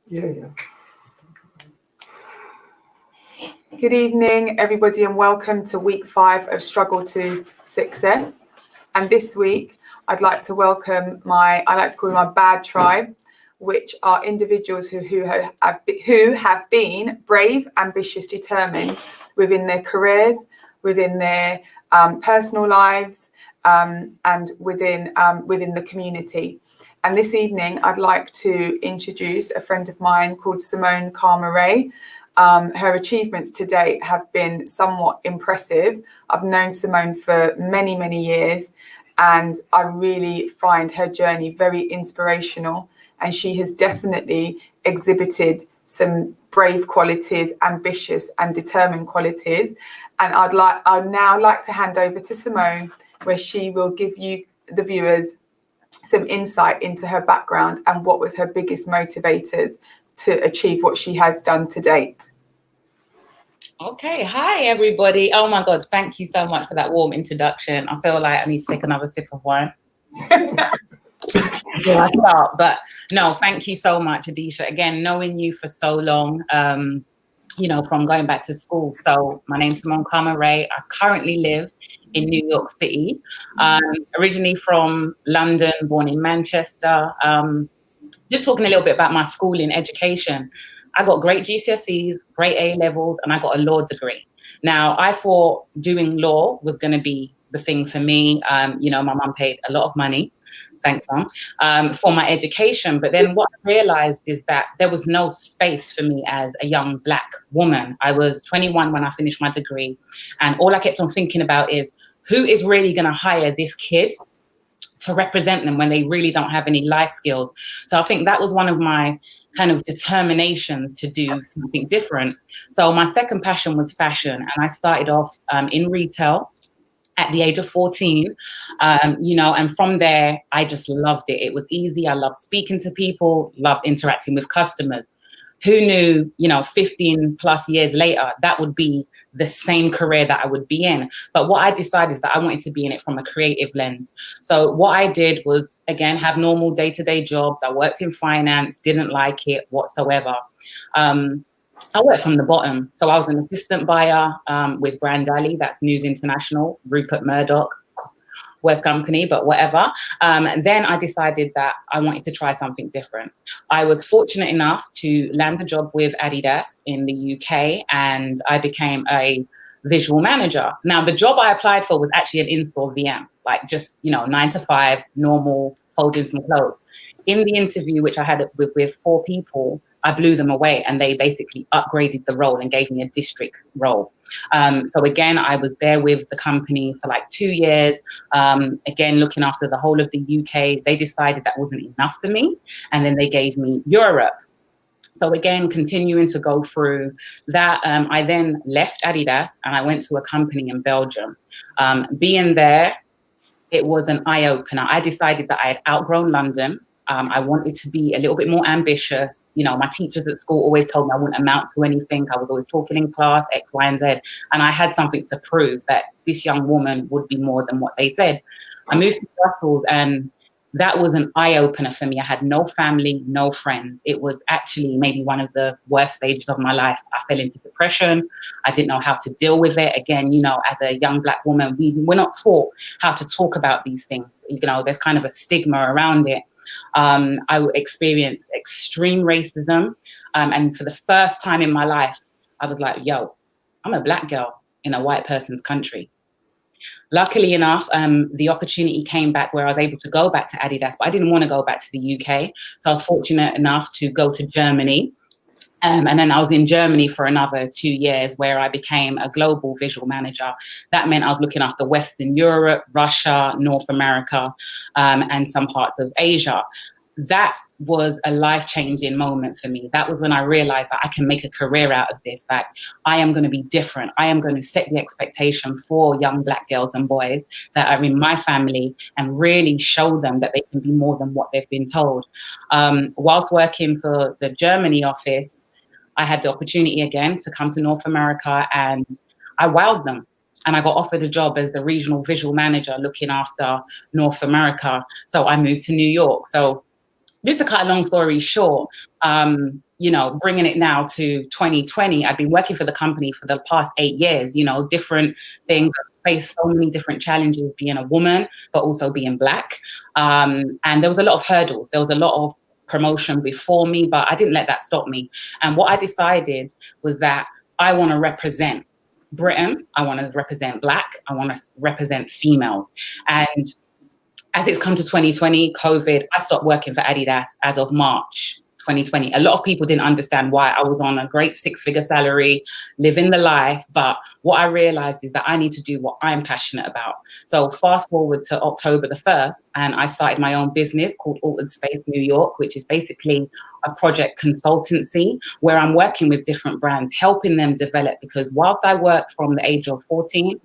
Yeah. Good evening, everybody, and welcome to week 5 of Struggle to Success. And this week, I'd like to welcome I like to call them my bad tribe, which are individuals who have been brave, ambitious, determined within their careers, within their personal lives, and within the community. And this evening, I'd like to introduce a friend of mine called Simone Karma-Ray. Her achievements to date have been somewhat impressive. I've known Simone for many, many years, and I really find her journey very inspirational. And she has definitely exhibited some brave qualities, ambitious and determined qualities. And I'd now like to hand over to Simone, where she will give you, the viewers, some insight into her background and what was her biggest motivators to achieve what she has done to date. Okay, hi everybody. Oh my God, thank you so much for that warm introduction. I feel like I need to take another sip of wine. But no, thank you so much, Adisha. Again, knowing you for so long, from going back to school. So my name's Simone Karma-Ray. I currently live in New York City, originally from London, born in Manchester. Just talking a little bit about my schooling education. I got great GCSEs, great A levels, and I got a law degree. Now, I thought doing law was going to be the thing for me. My mum paid a lot of money. Thanks, Mum, for my education. But then what I realized is that there was no space for me as a young Black woman. I was 21 when I finished my degree. And all I kept on thinking about is, who is really going to hire this kid to represent them when they really don't have any life skills? So I think that was one of my kind of determinations to do something different. So my second passion was fashion. And I started off in retail at the age of 14, and from there, I just loved it. It was easy. I loved speaking to people, loved interacting with customers. Who knew, 15 plus years later, that would be the same career that I would be in. But what I decided is that I wanted to be in it from a creative lens. So what I did was, again, have normal day-to-day jobs. I worked in finance, didn't like it whatsoever. I worked from the bottom. So I was an assistant buyer with Brand Alley, that's News International, Rupert Murdoch, West Company, but whatever. Then I decided that I wanted to try something different. I was fortunate enough to land a job with Adidas in the UK, and I became a visual manager. Now, the job I applied for was actually an in-store VM, like just, 9 to 5, normal, folding some clothes. In the interview, which I had with 4 people, I blew them away, and they basically upgraded the role and gave me a district role. So again, I was there with the company for like 2 years, again, looking after the whole of the UK. They decided that wasn't enough for me, and then they gave me Europe. So again, continuing to go through that, I then left Adidas and I went to a company in Belgium. Being there, it was an eye-opener. I decided that I had outgrown London. I wanted to be a little bit more ambitious. My teachers at school always told me I wouldn't amount to anything. I was always talking in class, X, Y, and Z. And I had something to prove that this young woman would be more than what they said. I moved to Brussels, and that was an eye-opener for me. I had no family, no friends. It was actually maybe one of the worst stages of my life. I fell into depression. I didn't know how to deal with it. Again, as a young Black woman, we're not taught how to talk about these things. There's kind of a stigma around it. I experienced extreme racism. And for the first time in my life, I was like, yo, I'm a Black girl in a white person's country. Luckily enough, the opportunity came back where I was able to go back to Adidas, but I didn't want to go back to the UK. So I was fortunate enough to go to Germany. And then I was in Germany for another 2 years, where I became a global visual manager. That meant I was looking after Western Europe, Russia, North America, and some parts of Asia. that was a life-changing moment for me. That was when I realized that I can make a career out of this, that I am going to be different. I am going to set the expectation for young Black girls and boys that are in my family and really show them that they can be more than what they've been told. Whilst working for the Germany office, I had the opportunity again to come to North America, and I wowed them. And I got offered a job as the regional visual manager looking after North America. So I moved to New York. So just to cut a long story short, bringing it now to 2020, I've been working for the company for the past 8 years, different things. I faced so many different challenges being a woman, but also being Black. And there was a lot of hurdles. There was a lot of promotion before me, but I didn't let that stop me. And what I decided was that I want to represent Britain. I want to represent Black. I want to represent females. And as it's come to 2020, COVID, I stopped working for Adidas as of March 2020. A lot of people didn't understand why. I was on a great 6-figure salary, living the life. But what I realized is that I need to do what I'm passionate about. So fast forward to October the 1st, and I started my own business called Altered Space New York, which is basically a project consultancy where I'm working with different brands, helping them develop. Because whilst I worked from the age of 14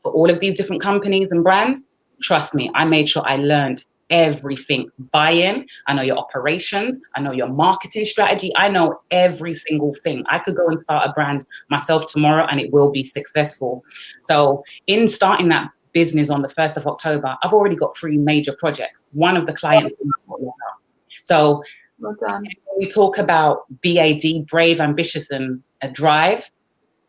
for all of these different companies and brands, trust me, I made sure I learned everything. Buy-in, I know your operations, I know your marketing strategy, I know every single thing. I could go and start a brand myself tomorrow and it will be successful. So in starting that business on the 1st of October, I've already got 3 major projects. One of the clients. So well done. When we talk about BAD, brave, ambitious, and a drive,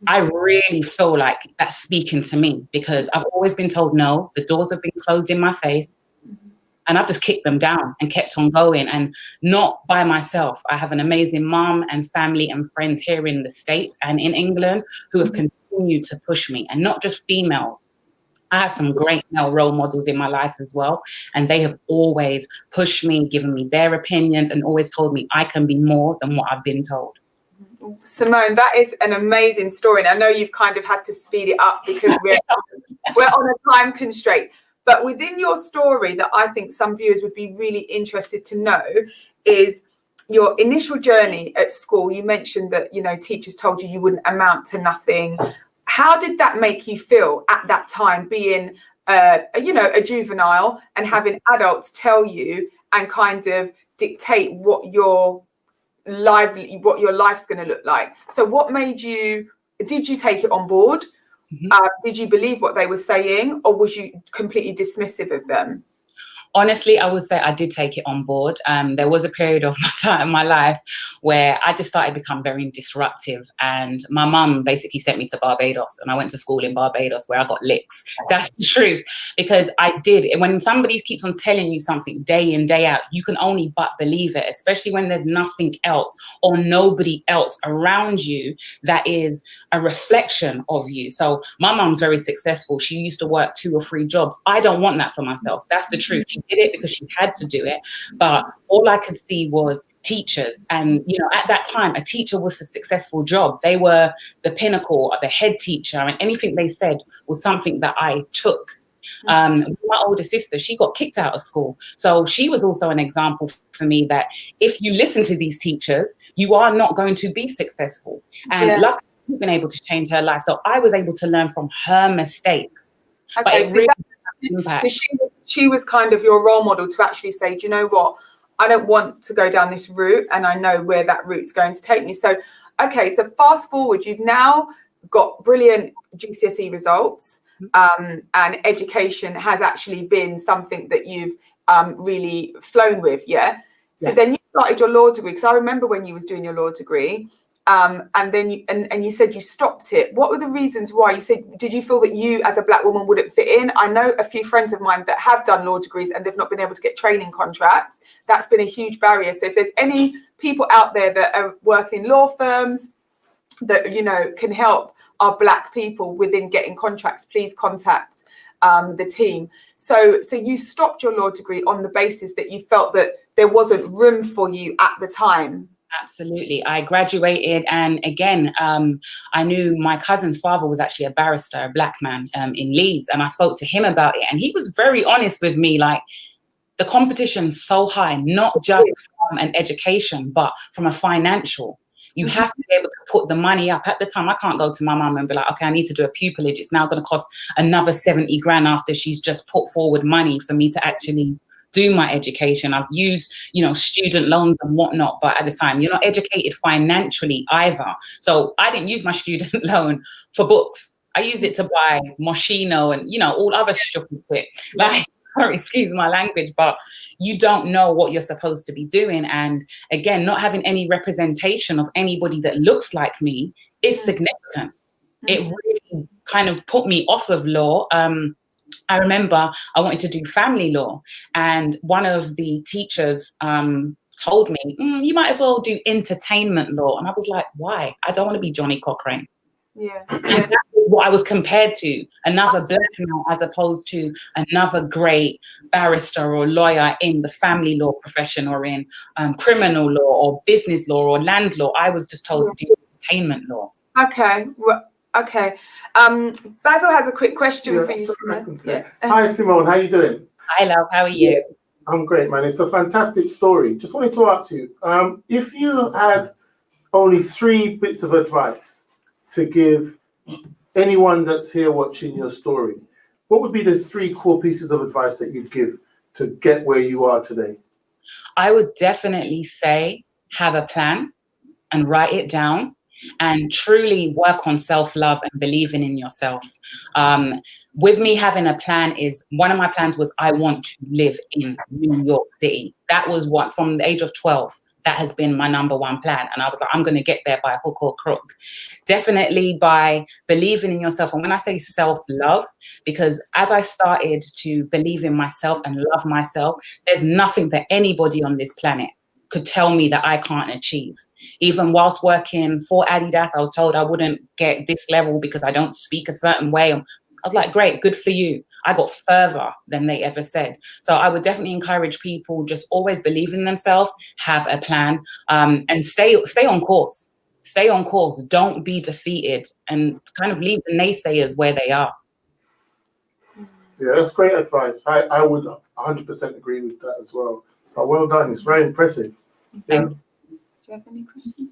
I really feel like that's speaking to me, because I've always been told no, the doors have been closed in my face, and I've just kicked them down and kept on going, and not by myself. I have an amazing mom and family and friends here in the States and in England who have continued to push me, and not just females. I have some great male role models in my life as well, and they have always pushed me, given me their opinions, and always told me I can be more than what I've been told. Simone, that is an amazing story. And I know you've kind of had to speed it up because we're on a time constraint. But within your story that I think some viewers would be really interested to know is your initial journey at school. You mentioned that, teachers told you wouldn't amount to nothing. How did that make you feel at that time, being, a juvenile and having adults tell you and kind of dictate what your life's going to look like? So what made you, did you take it on board? Did you believe what they were saying, or was you completely dismissive of them? Honestly, I would say I did take it on board. There was a period of my life where I just started to become very disruptive. And my mum basically sent me to Barbados, and I went to school in Barbados where I got licks. That's the truth. Because I did. When somebody keeps on telling you something day in, day out, you can only but believe it, especially when there's nothing else or nobody else around you that is a reflection of you. So my mum's very successful. She used to work 2 or 3 jobs. I don't want that for myself. That's the truth. She did it because she had to do it. But all I could see was teachers. And, at that time, a teacher was a successful job. They were the pinnacle, the head teacher, and anything they said was something that I took. My older sister, she got kicked out of school. So she was also an example for me that if you listen to these teachers, you are not going to be successful. And luckily, I've been able to change her life. So I was able to learn from her mistakes. Okay, but it so really had an impact. She was kind of your role model to actually say, do you know what? I don't want to go down this route, and I know where that route's going to take me. So, okay, so fast forward, you've now got brilliant GCSE results, and education has actually been something that you've really flown with, yeah? So then you started your law degree, because I remember when you was doing your law degree, and then you said you stopped it. What were the reasons why? You said, did you feel that you as a Black woman wouldn't fit in? I know a few friends of mine that have done law degrees and they've not been able to get training contracts. That's been a huge barrier. So if there's any people out there that are working in law firms that, can help our Black people within getting contracts, please contact the team. So you stopped your law degree on the basis that you felt that there wasn't room for you at the time. Absolutely. I graduated, and again, I knew my cousin's father was actually a barrister, a Black man in Leeds, and I spoke to him about it, and he was very honest with me, like, the competition's so high, not just from an education, but from a financial. You have to be able to put the money up. At the time, I can't go to my mum and be like, okay, I need to do a pupillage. It's now going to cost another 70 grand after she's just put forward money for me to actually do my education. I've used, student loans and whatnot, but at the time, you're not educated financially either. So I didn't use my student loan for books. I used it to buy Moschino and, all other stupid shit. Like, excuse my language, but you don't know what you're supposed to be doing. And again, not having any representation of anybody that looks like me is significant. It really kind of put me off of law. I remember I wanted to do family law, and one of the teachers told me, you might as well do entertainment law. And I was like, why? I don't want to be Johnny Cochrane. Yeah. And that's what I was compared to, another black man as opposed to another great barrister or lawyer in the family law profession or in criminal law or business law or land law. I was just told to do entertainment law. Okay. Well, okay. Basil has a quick question for you, Simone. Yeah. Hi, Simone. How you doing? Hi, love. How are you? I'm great, man. It's a fantastic story. Just wanted to ask you, if you had only 3 bits of advice to give anyone that's here watching your story, what would be the 3 core pieces of advice that you'd give to get where you are today? I would definitely say have a plan and write it down and truly work on self-love and believing in yourself. With me having a plan one of my plans was I want to live in New York City. That was what, from the age of 12, that has been my number 1 plan. And I was like, I'm going to get there by hook or crook. Definitely by believing in yourself. And when I say self-love, because as I started to believe in myself and love myself, there's nothing that anybody on this planet could tell me that I can't achieve. Even whilst working for Adidas, I was told I wouldn't get this level because I don't speak a certain way. I was like, great, good for you. I got further than they ever said. So I would definitely encourage people, just always believe in themselves, have a plan, and stay on course. Stay on course. Don't be defeated, and kind of leave the naysayers where they are. Yeah, that's great advice. I would 100% agree with that as well. But well done. It's very impressive. Do you have any questions?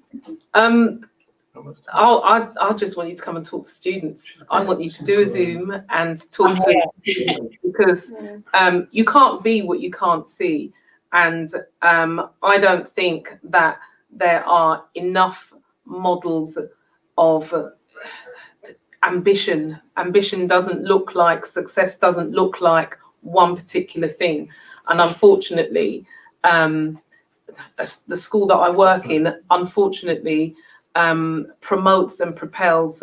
I just want you to come and talk to students. I want you to do a Zoom and talk to students, because you can't be what you can't see. And I don't think that there are enough models of ambition. Ambition doesn't look like success, doesn't look like one particular thing. And unfortunately, the school that I work in, unfortunately, promotes and propels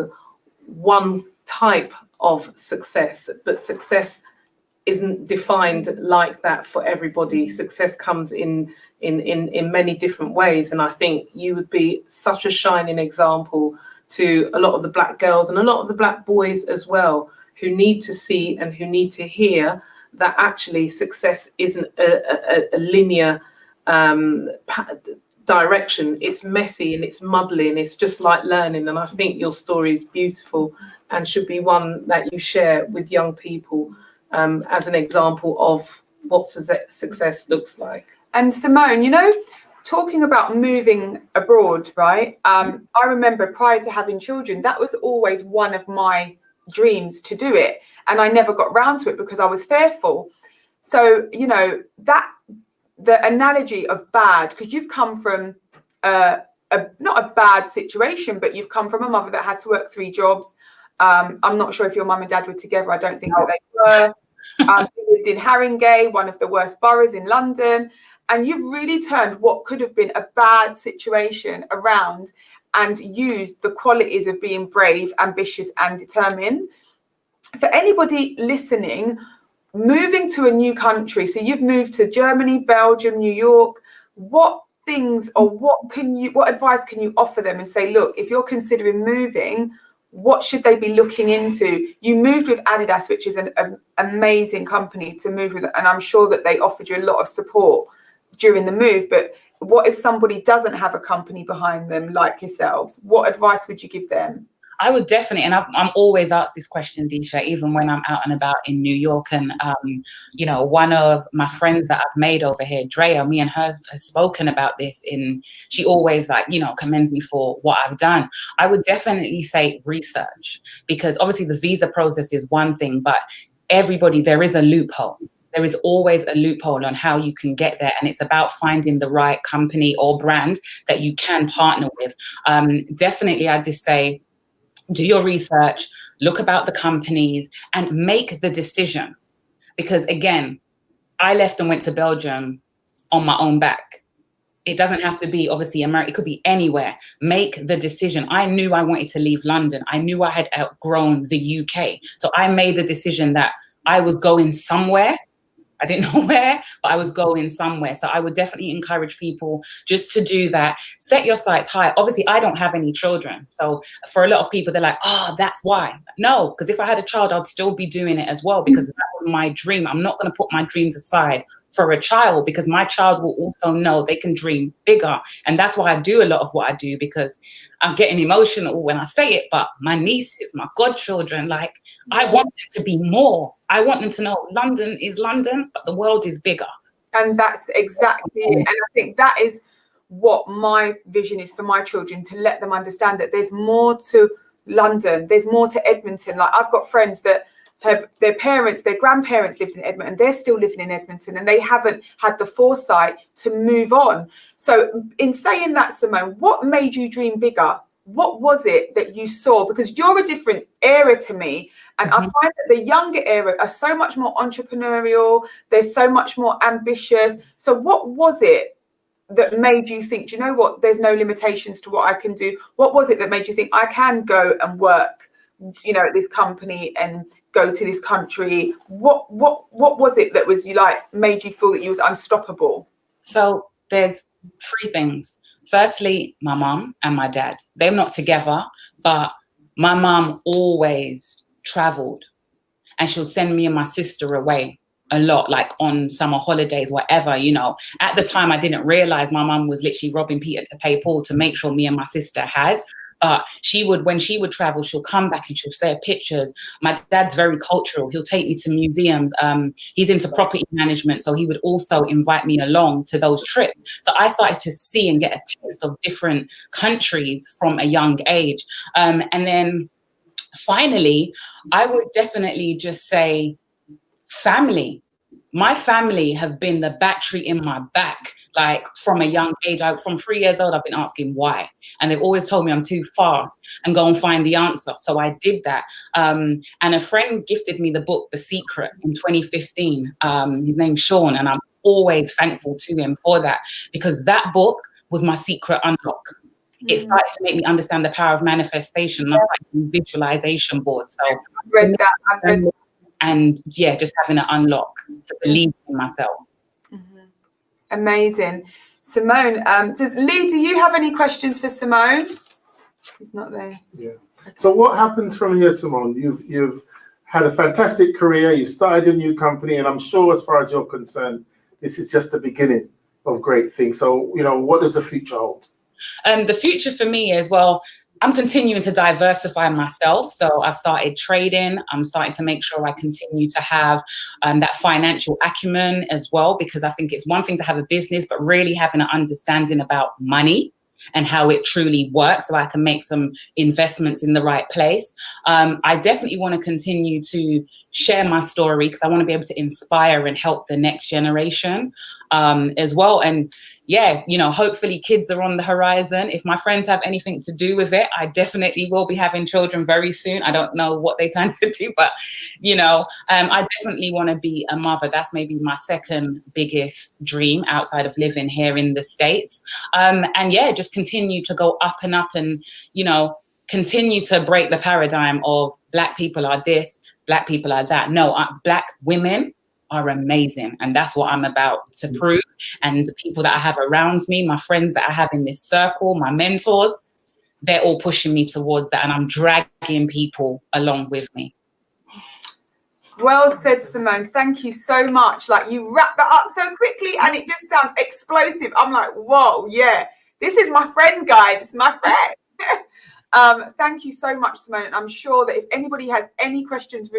one type of success, but success isn't defined like that for everybody. Success comes in many different ways, and I think you would be such a shining example to a lot of the black girls and a lot of the black boys as well, who need to see and who need to hear that actually success isn't a linear direction. It's messy and it's muddling. And it's just like learning. And I think your story is beautiful and should be one that you share with young people as an example of what success looks like. And Simone, talking about moving abroad, right? I remember prior to having children, that was always one of my dreams to do it. And I never got round to it because I was fearful. So, that the analogy of bad, because you've come from not a bad situation, but you've come from a mother that had to work 3 jobs. I'm not sure if your mum and dad were together. I don't think that they were. You lived in Haringey, one of the worst boroughs in London. And you've really turned what could have been a bad situation around and used the qualities of being brave, ambitious, and determined. For anybody listening, moving to a new country, so you've moved to Germany, Belgium, New York, what things or what advice can you offer them and say, look, if you're considering moving, what should they be looking into? You moved with Adidas, which is an amazing company to move with, and I'm sure that they offered you a lot of support during the move. But what if somebody doesn't have a company behind them like yourselves? What advice would you give them? I would definitely, and I'm always asked this question, Disha, even when I'm out and about in New York. And, you know, one of my friends that I've made over here, Drea, me and her have spoken about this she always like, you know, commends me for what I've done. I would definitely say research, because obviously the visa process is one thing, but there is a loophole. There is always a loophole on how you can get there. And it's about finding the right company or brand that you can partner with. Definitely, I just say, do your research, look about the companies, and make the decision. Because again, I left and went to Belgium on my own back. It doesn't have to be obviously America. It could be anywhere. Make the decision. I knew I wanted to leave London. I knew I had outgrown the UK. So I made the decision that I was going somewhere. I didn't know where, but I was going somewhere. So I would definitely encourage people just to do that. Set your sights high. Obviously, I don't have any children. So for a lot of people, they're like, oh, that's why. No, because if I had a child, I'd still be doing it as well, because that was my dream. I'm not going to put my dreams aside for a child, because my child will also know they can dream bigger. And that's why I do a lot of what I do, because I'm getting emotional when I say it, but my nieces, my godchildren, like, I want them to be more. I want them to know London is London, but the world is bigger. And that's exactly it. And I think that is what my vision is for my children, to let them understand that there's more to London, there's more to Edmonton. Like, I've got friends that have their grandparents lived in Edmonton, and they're still living in Edmonton, and they haven't had the foresight to move on. So in saying that, Simone, what made you dream bigger? What was it that you saw? Because you're a different era to me. And I find that the younger era are so much more entrepreneurial. They're so much more ambitious. So what was it that made you think, do you know what, there's no limitations to what I can do? What was it that made you think I can go and work, you know, at this company and go to this country? What was it that was made you feel that you was unstoppable? So there's three things. Firstly, my mum and my dad. They're not together, but my mum always traveled, and she'll send me and my sister away a lot, like on summer holidays, whatever, you know. At the time, I didn't realize my mum was literally robbing Peter to pay Paul to make sure me and my sister had. But when she would travel, she'll come back and she'll share pictures. My dad's very cultural. He'll take me to museums. He's into property management, so he would also invite me along to those trips. So I started to see and get a taste of different countries from a young age. And then finally, I would definitely just say family. My family have been the battery in my back. Like, from a young age, from 3 years old, I've been asking why. And they've always told me I'm too fast and go and find the answer. So I did that. And a friend gifted me the book, The Secret, in 2015. His name's Sean, and I'm always thankful to him for that, because that book was my secret unlock. It started to make me understand the power of manifestation, like visualization boards. So I've read that. And yeah, just having an unlock to believe in myself. Amazing. Simone, do you have any questions for Simone? He's not there. Yeah. So what happens from here, Simone? You've had a fantastic career. You've started a new company, and I'm sure, as far as you're concerned, this is just the beginning of great things. So, you know, what does the future hold? The future for me is, well, I'm continuing to diversify myself. So I've started trading. I'm starting to make sure I continue to have that financial acumen as well, because I think it's one thing to have a business, but really having an understanding about money and how it truly works, so I can make some investments in the right place. I definitely want to continue to share my story, because I want to be able to inspire and help the next generation as well. And yeah, you know, hopefully kids are on the horizon. If my friends have anything to do with it, I definitely will be having children very soon. I don't know what they plan to do, but, you know, I definitely want to be a mother. That's maybe my second biggest dream outside of living here in the States. And yeah, just continue to go up and up and, you know, continue to break the paradigm of Black people are this, Black people are that. No, Black women are amazing. And that's what I'm about to prove. And the people that I have around me, my friends that I have in this circle, my mentors, they're all pushing me towards that. And I'm dragging people along with me. Well said, Simone. Thank you so much. Like, you wrapped that up so quickly and it just sounds explosive. I'm like, whoa, yeah, this is my friend, guys. This is my friend. Thank you so much, Simone. And I'm sure that if anybody has any questions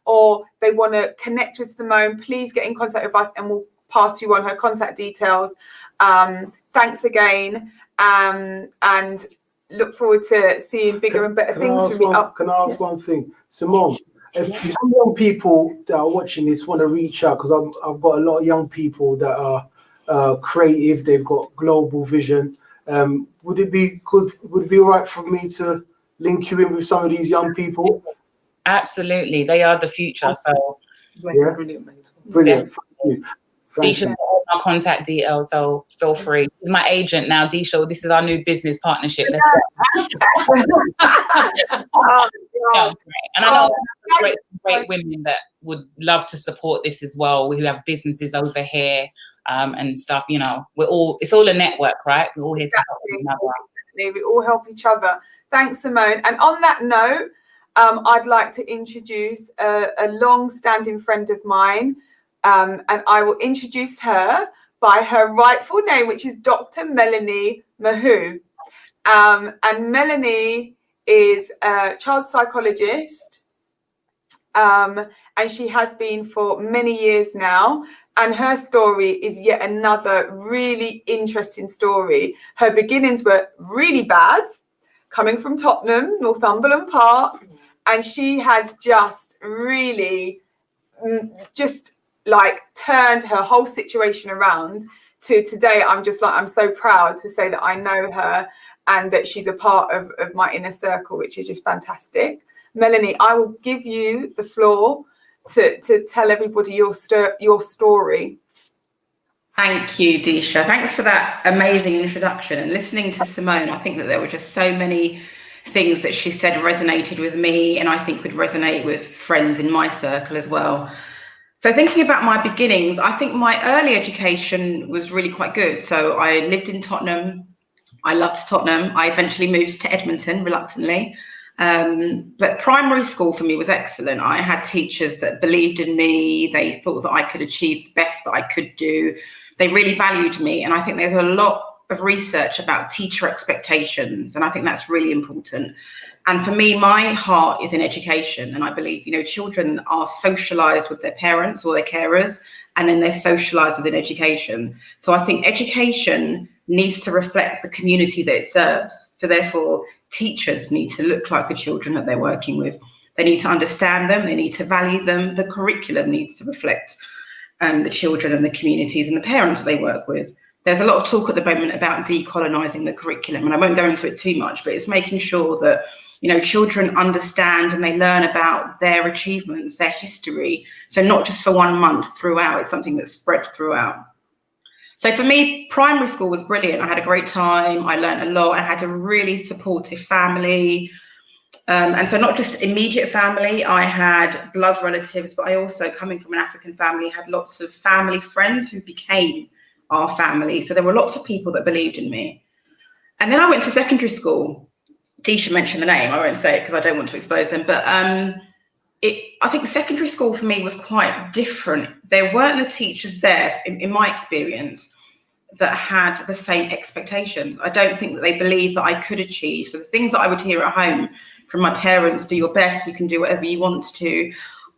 or they want to connect with Simone, please get in contact with us and we'll pass you on her contact details. Thanks again, and look forward to seeing bigger and better things from you. Can I ask one thing, Simone? If young people that are watching this want to reach out, because I've got a lot of young people that are creative, they've got global vision. Would it be good? Would it be all right for me to link you in with some of these young people? Absolutely, they are the future. So yeah, brilliant. Thank you. Disha got all my contact details, so feel free. He's my agent now, Disha. This is our new business partnership. Let's go. And I know great women that would love to support this as well, who have businesses over here and stuff. You know, it's all a network, right? We're all here to help one another. We all help each other. Thanks, Simone. And on that note, I'd like to introduce a long-standing friend of mine. And I will introduce her by her rightful name, which is Dr. Melanie Mahu. And Melanie is a child psychologist, and she has been for many years now. And her story is yet another really interesting story. Her beginnings were really bad, coming from Tottenham, Northumberland Park, and she has just really turned her whole situation around to today. I'm so proud to say that I know her and that she's a part of my inner circle, which is just fantastic. Melanie, I will give you the floor to tell everybody your story. Thank you, Disha. Thanks for that amazing introduction. And listening to Simone, I think that there were just so many things that she said resonated with me, and I think would resonate with friends in my circle as well. So thinking about my beginnings, I think my early education was really quite good. So I lived in Tottenham. I loved Tottenham. I eventually moved to Edmonton reluctantly. But primary school for me was excellent. I had teachers that believed in me. They thought that I could achieve the best that I could do. They really valued me. And I think there's a lot of research about teacher expectations. And I think that's really important. And for me, my heart is in education. And I believe, children are socialized with their parents or their carers, and then they're socialized within education. So I think education needs to reflect the community that it serves. So therefore, teachers need to look like the children that they're working with. They need to understand them. They need to value them. The curriculum needs to reflect the children and the communities and the parents that they work with. There's a lot of talk at the moment about decolonizing the curriculum, and I won't go into it too much, but it's making sure that children understand and they learn about their achievements, their history. So not just for 1 month throughout, it's something that's spread throughout. So for me, primary school was brilliant. I had a great time. I learned a lot. I had a really supportive family. And so not just immediate family, I had blood relatives, but I also, coming from an African family, had lots of family friends who became our family. So there were lots of people that believed in me. And then I went to secondary school. Disha mentioned the name. I won't say it because I don't want to expose them. But I think secondary school for me was quite different. There weren't the teachers there, in my experience, that had the same expectations. I don't think that they believed that I could achieve. So the things that I would hear at home from my parents, do your best, you can do whatever you want to,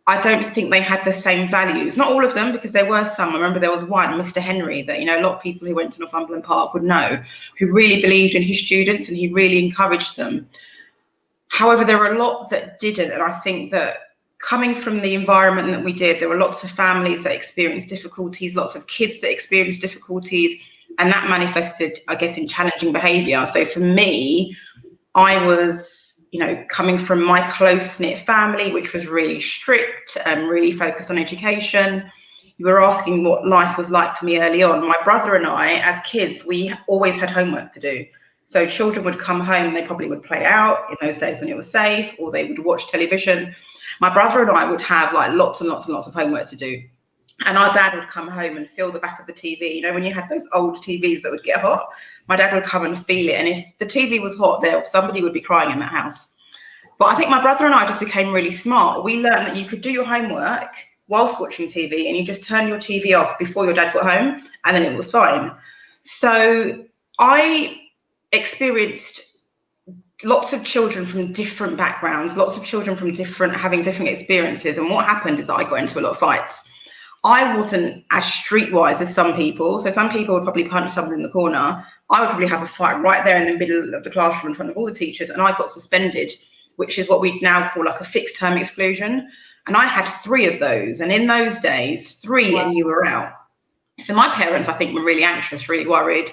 I don't think they had the same values. Not all of them, because there were some. I remember there was one, Mr. Henry, that a lot of people who went to Northumberland Park would know, who really believed in his students and he really encouraged them. However, there were a lot that didn't, and I think that coming from the environment that we did, there were lots of families that experienced difficulties, lots of kids that experienced difficulties, and that manifested, I guess, in challenging behaviour. So for me, I was, coming from my close-knit family, which was really strict and really focused on education. You were asking what life was like for me early on. My brother and I, as kids, we always had homework to do. So children would come home, they probably would play out in those days when it was safe, or they would watch television. My brother and I would have lots and lots and lots of homework to do. And our dad would come home and feel the back of the TV. When you had those old TVs that would get hot, my dad would come and feel it. And if the TV was hot, somebody would be crying in that house. But I think my brother and I just became really smart. We learned that you could do your homework whilst watching TV, and you just turn your TV off before your dad got home, and then it was fine. So I experienced lots of children from different backgrounds, lots of children from having different experiences. And what happened is that I got into a lot of fights. I wasn't as streetwise as some people. So some people would probably punch someone in the corner. I would probably have a fight right there in the middle of the classroom in front of all the teachers, and I got suspended, which is what we now call like a fixed term exclusion. And I had 3 of those. And in those days, 3 wow. And you were out. So my parents, I think, were really anxious, really worried.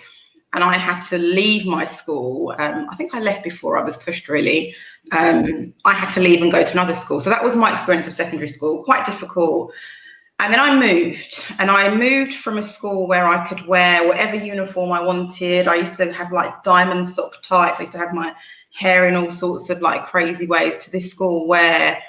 And I had to leave my school. I think I left before I was pushed, really. I had to leave and go to another school. So that was my experience of secondary school, quite difficult. And then I moved from a school where I could wear whatever uniform I wanted. I used to have like diamond sock tights. I used to have my hair in all sorts of like crazy ways, to this school where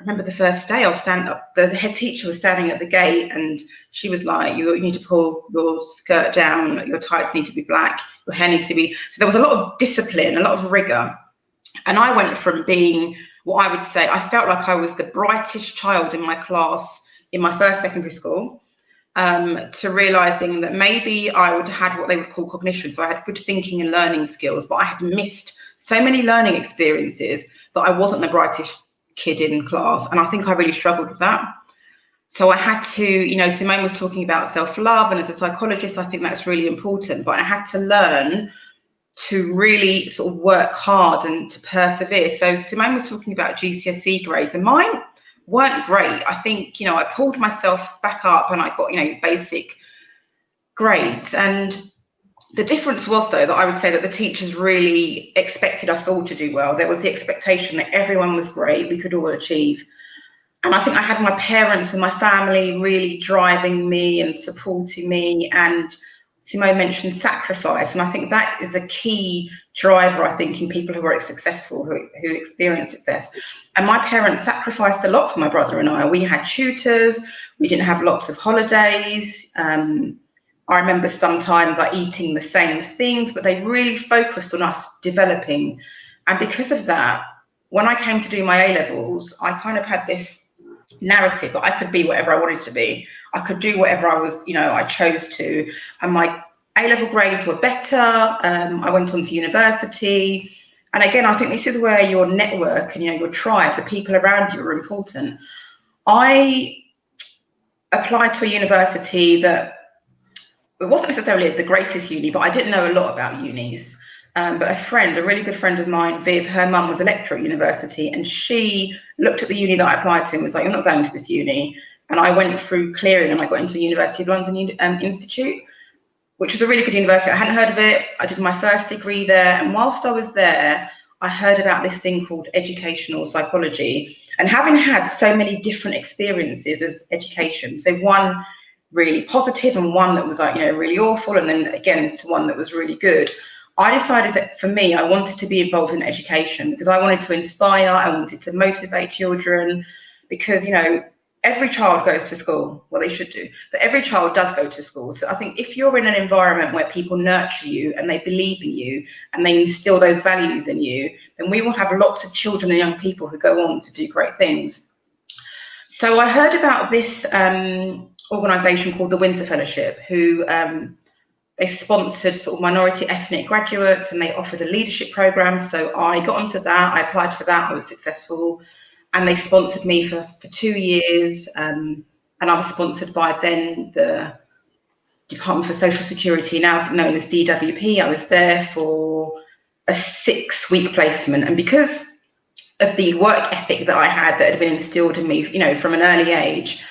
I remember the first day I was standing up, the head teacher was standing at the gate, and she was like, you need to pull your skirt down, your tights need to be black, your hair needs to be, so there was a lot of discipline, a lot of rigor. And I went from being what I would say, I felt like I was the brightest child in my class in my first secondary school, to realizing that maybe I would have had what they would call cognition. So I had good thinking and learning skills, but I had missed so many learning experiences that I wasn't the brightest kid in class. And I think I really struggled with that. So I had to, you know, Simone was talking about self-love, and as a psychologist, I think that's really important, but I had to learn to really sort of work hard and to persevere. So Simone was talking about GCSE grades, and mine weren't great. I think, you know, I pulled myself back up and I got, you know, basic grades. And the difference was, though, that I would say that the teachers really expected us all to do well. There was the expectation that everyone was great, we could all achieve. And I think I had my parents and my family really driving me and supporting me. And Simone mentioned sacrifice. And I think that is a key driver, I think, in people who are successful, who experience success. And my parents sacrificed a lot for my brother and I. We had tutors, we didn't have lots of holidays. I remember sometimes like eating the same things, but they really focused on us developing. And because of that, when I came to do my A-levels, I kind of had this narrative that I could be whatever I wanted to be. I could do whatever I was, you know, I chose to. And my A-level grades were better. I went on to university. And again, I think this is where your network and, you know, your tribe, the people around you are important. I applied to a university that, it wasn't necessarily the greatest uni, but I didn't know a lot about unis. But a really good friend of mine, Viv, her mum was a lecturer at university, and she looked at the uni that I applied to and was like, you're not going to this uni. And I went through clearing and I got into the University of London Institute, which was a really good university. I hadn't heard of it. I did my first degree there. And whilst I was there, I heard about this thing called educational psychology. And having had so many different experiences of education, so one really positive and one that was like, you know, really awful, and then again to one that was really good, I decided that for me, I wanted to be involved in education because I wanted to inspire, I wanted to motivate children, because, you know, every child goes to school. Well, they should do, but every child does go to school. So I think if you're in an environment where people nurture you and they believe in you and they instill those values in you, then we will have lots of children and young people who go on to do great things. So I heard about this organisation called the Windsor Fellowship, who they sponsored sort of minority ethnic graduates, and they offered a leadership program. So I got onto that, I applied for that, I was successful, and they sponsored me for 2 years. And I was sponsored by then the Department for Social Security, now known as DWP. I was there for a 6-week placement, and because of the work ethic that I had that had been instilled in me, you know, from an early age,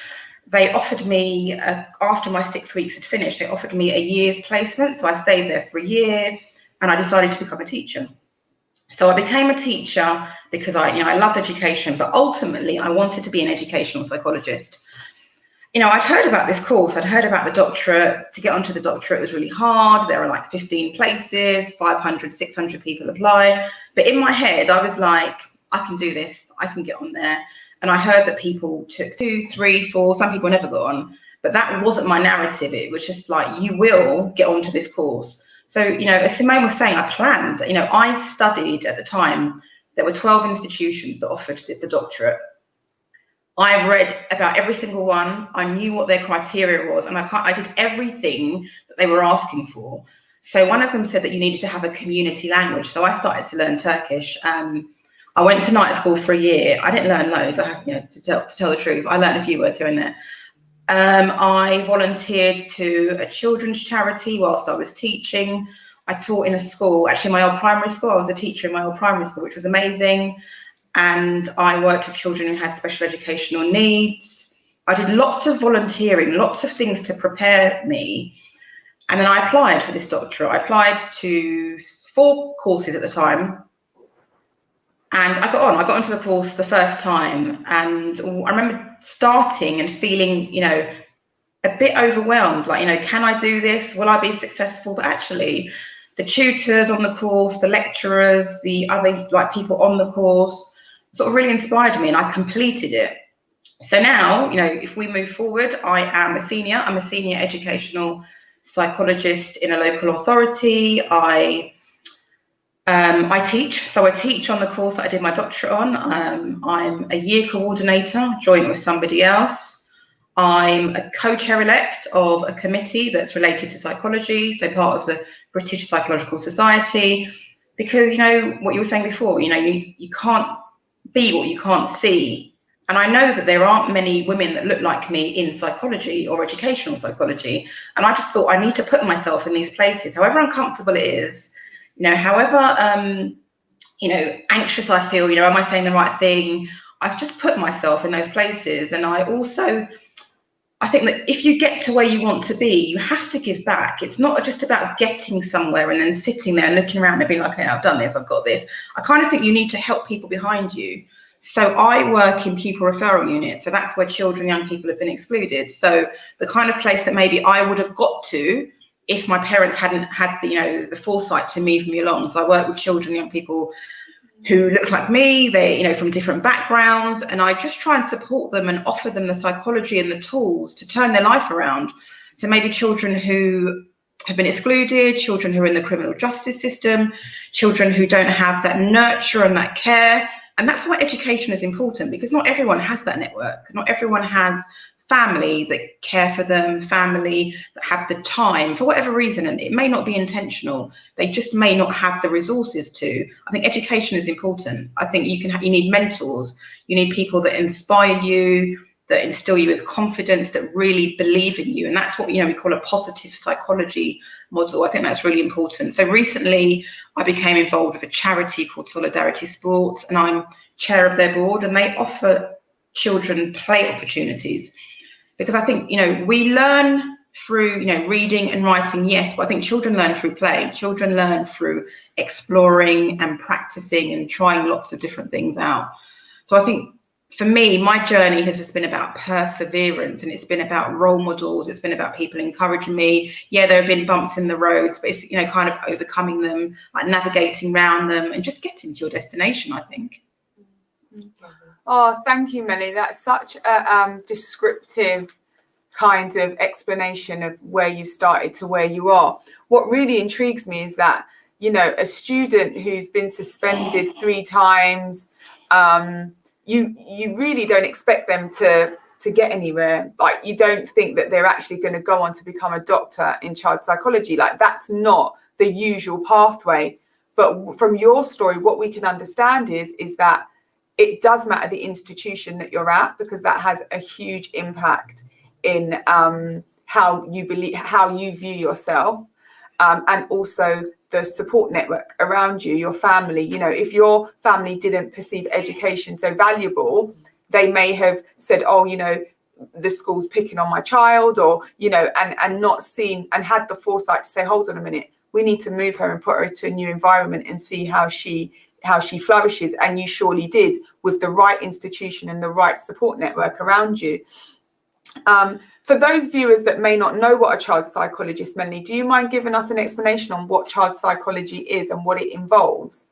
they offered me, after my 6 weeks had finished, they offered me a year's placement. So I stayed there for a year and I decided to become a teacher. So I became a teacher because I loved education, but ultimately I wanted to be an educational psychologist. You know, I'd heard about this course, I'd heard about the doctorate. To get onto the doctorate was really hard. There were like 15 places, 500, 600 people apply. But in my head, I was like, I can do this, I can get on there. And I heard that people took 2, 3, 4, some people never got on, but that wasn't my narrative. It was just like, you will get onto this course. So, you know, as Simone was saying, I planned, you know, I studied at the time, there were 12 institutions that offered the doctorate. I read about every single one. I knew what their criteria was, and I did everything that they were asking for. So one of them said that you needed to have a community language. So I started to learn Turkish. I went to night school for a year. I didn't learn loads, to tell the truth. I learned a few words here and there. I volunteered to a children's charity whilst I was teaching. I taught in a school, actually my old primary school. I was a teacher in my old primary school, which was amazing. And I worked with children who had special educational needs. I did lots of volunteering, lots of things to prepare me. And then I applied for this doctorate. I applied to 4 courses at the time. And I got into the course the first time. And I remember starting and feeling, a bit overwhelmed, like, can I do this? Will I be successful? But actually, the tutors on the course, the lecturers, the other people on the course sort of really inspired me, and I completed it. So now, if we move forward, I'm a senior educational psychologist in a local authority. I teach. So I teach on the course that I did my doctorate on. I'm a year coordinator, joint with somebody else. I'm a co-chair-elect of a committee that's related to psychology, so part of the British Psychological Society, because, what you were saying before, you can't be what you can't see. And I know that there aren't many women that look like me in psychology or educational psychology. And I just thought I need to put myself in these places, however uncomfortable it is, however, anxious I feel, am I saying the right thing? I've just put myself in those places. And I think that if you get to where you want to be, you have to give back. It's not just about getting somewhere and then sitting there and looking around and being like, okay, I've done this, I've got this. I kind of think you need to help people behind you. So I work in pupil referral units. So that's where children, young people have been excluded. So the kind of place that maybe I would have got to if my parents hadn't had the foresight to move me along. So I work with children, young people who look like me, they from different backgrounds, and I just try and support them and offer them the psychology and the tools to turn their life around. So maybe children who have been excluded, children who are in the criminal justice system, children who don't have that nurture and that care. And that's why education is important, because not everyone has that network. Not everyone has family that care for them, family that have the time for whatever reason, and it may not be intentional. They just may not have the resources to. I think education is important. I think you need mentors. You need people that inspire you, that instill you with confidence, that really believe in you. And that's what we call a positive psychology model. I think that's really important. So recently I became involved with a charity called Solidarity Sports, and I'm chair of their board, and they offer children play opportunities. Because I think, we learn through, reading and writing, yes, but I think children learn through play. Children learn through exploring and practicing and trying lots of different things out. So I think for me, my journey has just been about perseverance, and it's been about role models. It's been about people encouraging me. Yeah, there have been bumps in the roads, but it's, kind of overcoming them, like navigating around them and just getting to your destination, I think. Oh, thank you, Melly. That's such a descriptive kind of explanation of where you started to where you are. What really intrigues me is that, a student who's been suspended 3 times, you really don't expect them to get anywhere. Like, you don't think that they're actually going to go on to become a doctor in child psychology. Like, that's not the usual pathway. But from your story, what we can understand is that it does matter the institution that you're at, because that has a huge impact in how you view yourself, and also the support network around you, your family. If your family didn't perceive education so valuable, they may have said, oh, the school's picking on my child, or, and not seen and had the foresight to say, hold on a minute, we need to move her and put her into a new environment and see how she flourishes. And you surely did, with the right institution and the right support network around you. For those viewers that may not know what a child psychologist, Melanie, do you mind giving us an explanation on what child psychology is and what it involves?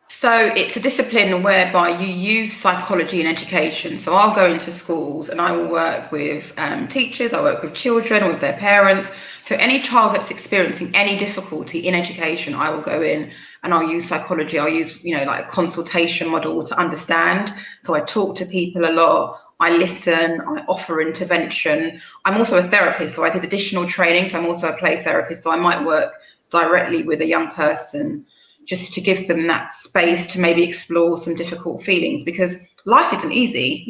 So it's a discipline whereby you use psychology in education. So I'll go into schools and I will work with teachers, I work with children or with their parents. So any child that's experiencing any difficulty in education, I will go in and I'll use psychology. I'll use, like a consultation model to understand. So I talk to people a lot. I listen, I offer intervention. I'm also a therapist, so I did additional training. So I'm also a play therapist. So I might work directly with a young person, just to give them that space to maybe explore some difficult feelings, because life isn't easy.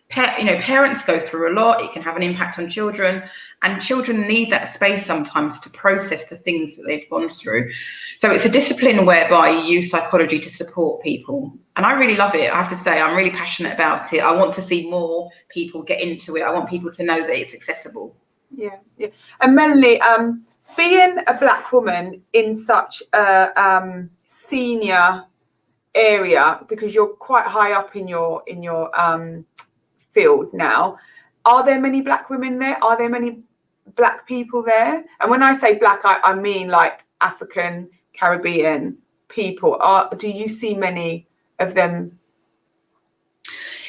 Parents go through a lot. It can have an impact on children, and children need that space sometimes to process the things that they've gone through. So it's a discipline whereby you use psychology to support people, and I really love it. I have to say, I'm really passionate about it. I want to see more people get into it. I want people to know that it's accessible. Yeah. And Melanie, being a Black woman in such a senior area, because you're quite high up in your field now, are there many Black women there? Are there many Black people there? And when I say Black, I mean like African, Caribbean people. Do you see many of them?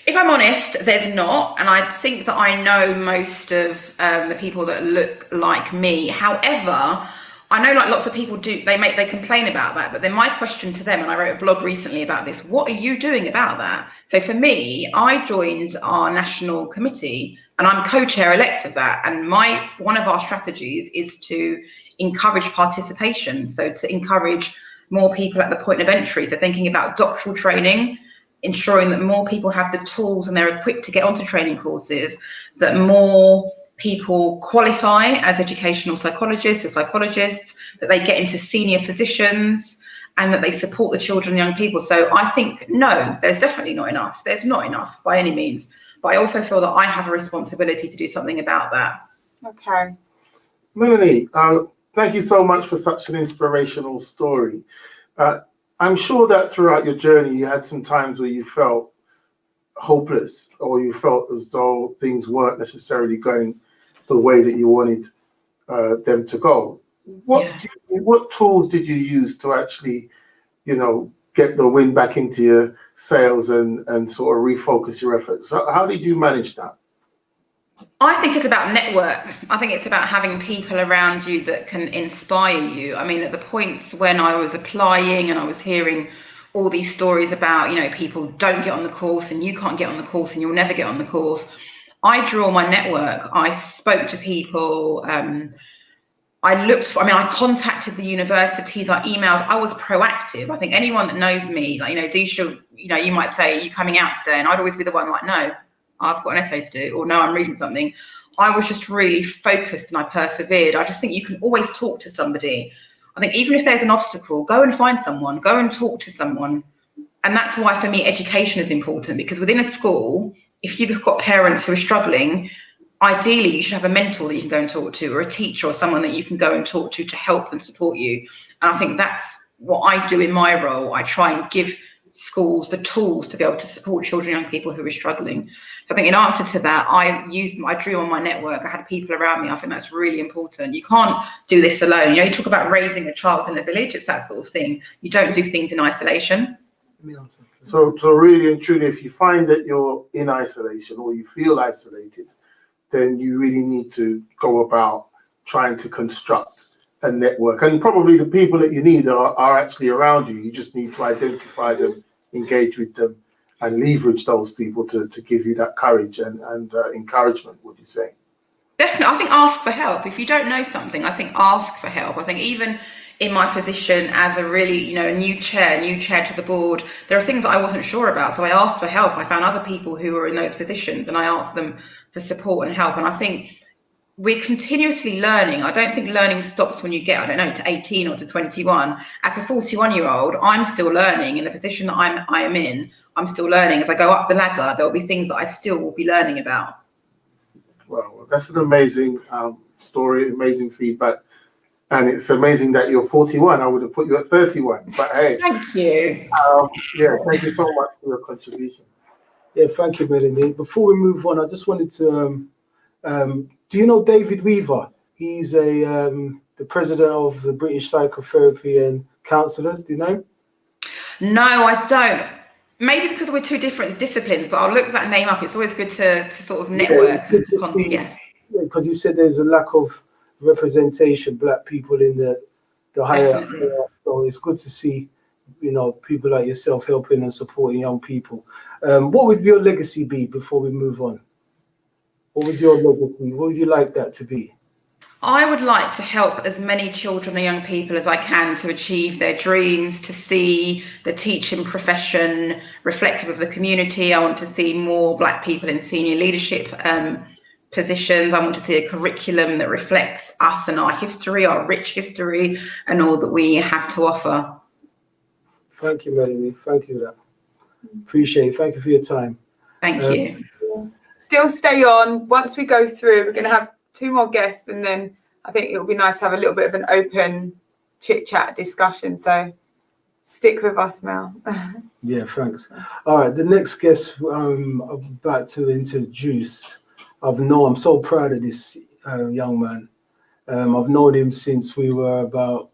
If I'm honest, there's not, and I think that I know most of the people that look like me. However, I know like lots of people do, they complain about that, but then my question to them, and I wrote a blog recently about this, what are you doing about that? So for me, I joined our national committee, and I'm co-chair elect of that, and one of our strategies is to encourage participation, so to encourage more people at the point of entry, so thinking about doctoral training, ensuring that more people have the tools and they're equipped to get onto training courses, that more people qualify as educational psychologists or psychologists, that they get into senior positions, and that they support the children and young people. So I think, no, there's definitely not enough. There's not enough by any means. But I also feel that I have a responsibility to do something about that. Okay. Melanie, thank you so much for such an inspirational story. I'm sure that throughout your journey, you had some times where you felt hopeless, or you felt as though things weren't necessarily going the way that you wanted them to go. What tools did you use to actually, get the wind back into your sails and sort of refocus your efforts? How did you manage that? I think it's about network. I think it's about having people around you that can inspire you. I mean, at the points when I was applying and I was hearing all these stories about, people don't get on the course and you can't get on the course and you'll never get on the course, I drew on my network. I spoke to people. I contacted the universities, I emailed, I was proactive. I think anyone that knows me, Disha, you might say, are you coming out today? And I'd always be the one like, no, I've got an essay to do, or no, I'm reading something. I was just really focused and I persevered. I just think you can always talk to somebody. I think even if there's an obstacle, go and find someone, go and talk to someone. And that's why for me, education is important, because within a school, if you've got parents who are struggling, ideally you should have a mentor that you can go and talk to, or a teacher or someone that you can go and talk to help and support you. And I think that's what I do in my role. I try and give schools the tools to be able to support children and young people who are struggling. So I think in answer to that, I drew on my network. I had people around me. I think that's really important. You can't do this alone. You talk about raising a child in a village, it's that sort of thing. You don't do things in isolation. So really and truly, if you find that you're in isolation or you feel isolated, then you really need to go about trying to construct a network. And probably the people that you need are actually around you. You just need to identify them, engage with them, and leverage those people to give you that courage and encouragement, would you say? Definitely. I think ask for help. If you don't know something, I think ask for help. I think even in my position as a really, new chair to the board, there are things that I wasn't sure about. So I asked for help. I found other people who were in those positions and I asked them for support and help. And I think we're continuously learning. I don't think learning stops when you get, to 18 or to 21. As a 41-year-old, I'm still learning. In the position that I am in, I'm still learning. As I go up the ladder, there'll be things that I still will be learning about. Well, that's an amazing story, amazing feedback. And it's amazing that you're 41. I would have put you at 31. But hey. Thank you. Thank you so much for your contribution. Yeah, thank you, Melanie. Before we move on, I just wanted to, do you know David Weaver? He's the president of the British Psychotherapy and Counsellors. Do you know? No, I don't. Maybe because we're two different disciplines, but I'll look that name up. It's always good to sort of network. Yeah, because he said there's a lack of representation, Black people in the higher. So it's good to see, people like yourself helping and supporting young people. What would your legacy be before we move on? What would your legacy? What would you like that to be? I would like to help as many children and young people as I can to achieve their dreams, to see the teaching profession reflective of the community. I want to see more Black people in senior leadership positions. I want to see a curriculum that reflects us and our history, our rich history, and all that we have to offer. Thank you, Melanie. Thank you for that. Appreciate it. Thank you for your time. Thank you. Still stay on. Once we go through, we're going to have 2 more guests, and then I think it would be nice to have a little bit of an open chit-chat discussion. So stick with us, Mel. Yeah, thanks. All right, the next guest I'm about to introduce, I'm so proud of this young man. I've known him since we were about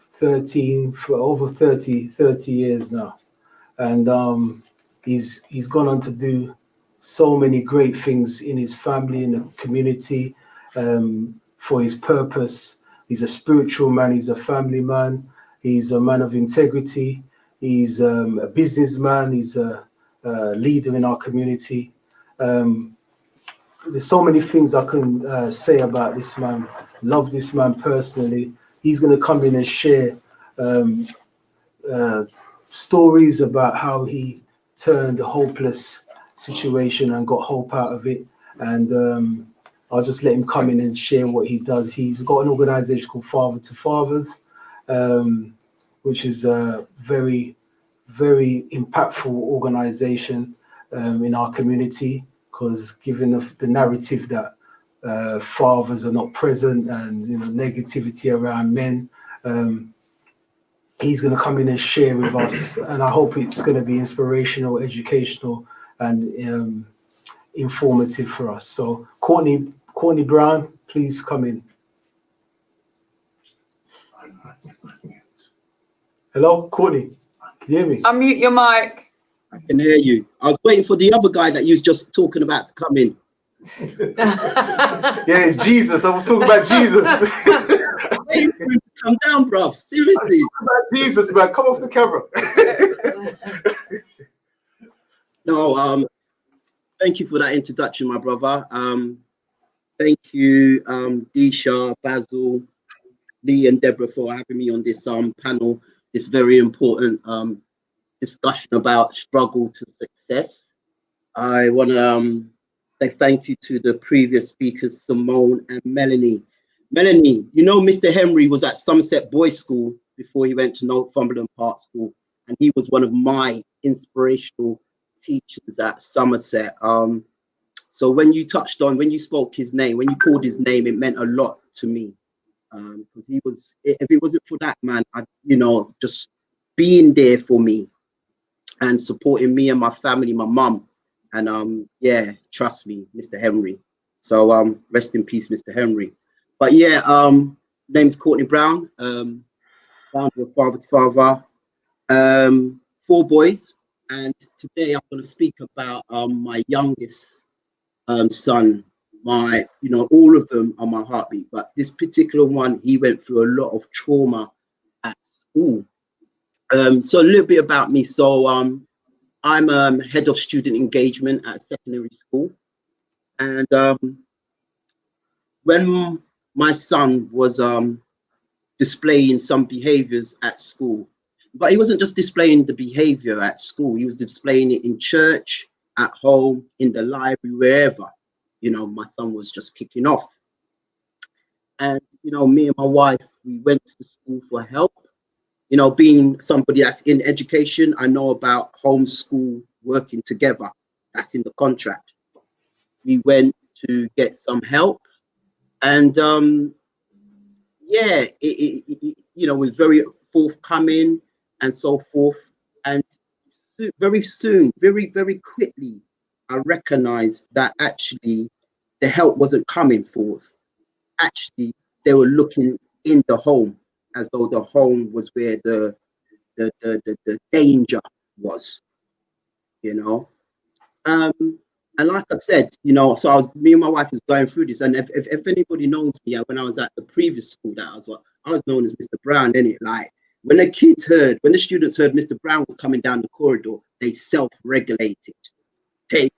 13, for over 30 years now. And he's gone on to do so many great things in his family, in the community, for his purpose. He's a spiritual man, he's a family man, he's a man of integrity, he's a businessman, he's a leader in our community. There's so many things I can say about this man. Love this man personally. He's going to come in and share stories about how he turned a hopeless situation and got hope out of it. And I'll just let him come in and share what he does. He's got an organization called Father to Fathers, which is a very, very impactful organization in our community, because given the narrative that fathers are not present and negativity around men, he's going to come in and share with us, and I hope it's going to be inspirational, educational, and informative for us. So Courtney Brown, please come in. Hello, Courtney, can you hear me? Unmute your mic. I can hear you. I was waiting for the other guy that you was just talking about to come in. Yeah, it's Jesus. I was talking about Jesus. Waiting for him to come down, bruv. Seriously. Jesus, man, come off the camera. No, thank you for that introduction, my brother. Thank you, Disha, Basil, Lee, and Deborah for having me on this panel. This very important discussion about struggle to success. I want to say thank you to the previous speakers, Simone and Melanie. Melanie, you know Mr. Henry was at Somerset Boys' School before he went to Northumberland Park School, and he was one of my inspirational teachers at Somerset. So when you spoke his name, when you called his name, it meant a lot to me, because he was, if it wasn't for that man, just being there for me and supporting me and my family, my mum, and yeah, trust me, Mr. Henry. So rest in peace, Mr. Henry. But yeah, name's Courtney Brown, founder of Father to Father, 4 boys, and today I'm going to speak about my youngest son. All of them are my heartbeat, but this particular one, he went through a lot of trauma at school. So a little bit about me. So I'm head of student engagement at secondary school, and when my son was displaying some behaviors at school, but he wasn't just displaying the behavior at school, he was displaying it in church, at home, in the library, wherever. My son was just kicking off. And me and my wife, we went to the school for help. Being somebody that's in education, I know about homeschool working together. That's in the contract. We went to get some help, and yeah, it was very forthcoming and so forth. And very soon, very, very quickly, I recognized that actually the help wasn't coming forth. Actually, they were looking in the home as though the home was where the danger was, and like I said, so me and my wife was going through this, and if anybody knows me, when I was at the previous school that I was known as Mr. Brown, innit? Like when the students heard Mr. Brown was coming down the corridor, they self-regulated. They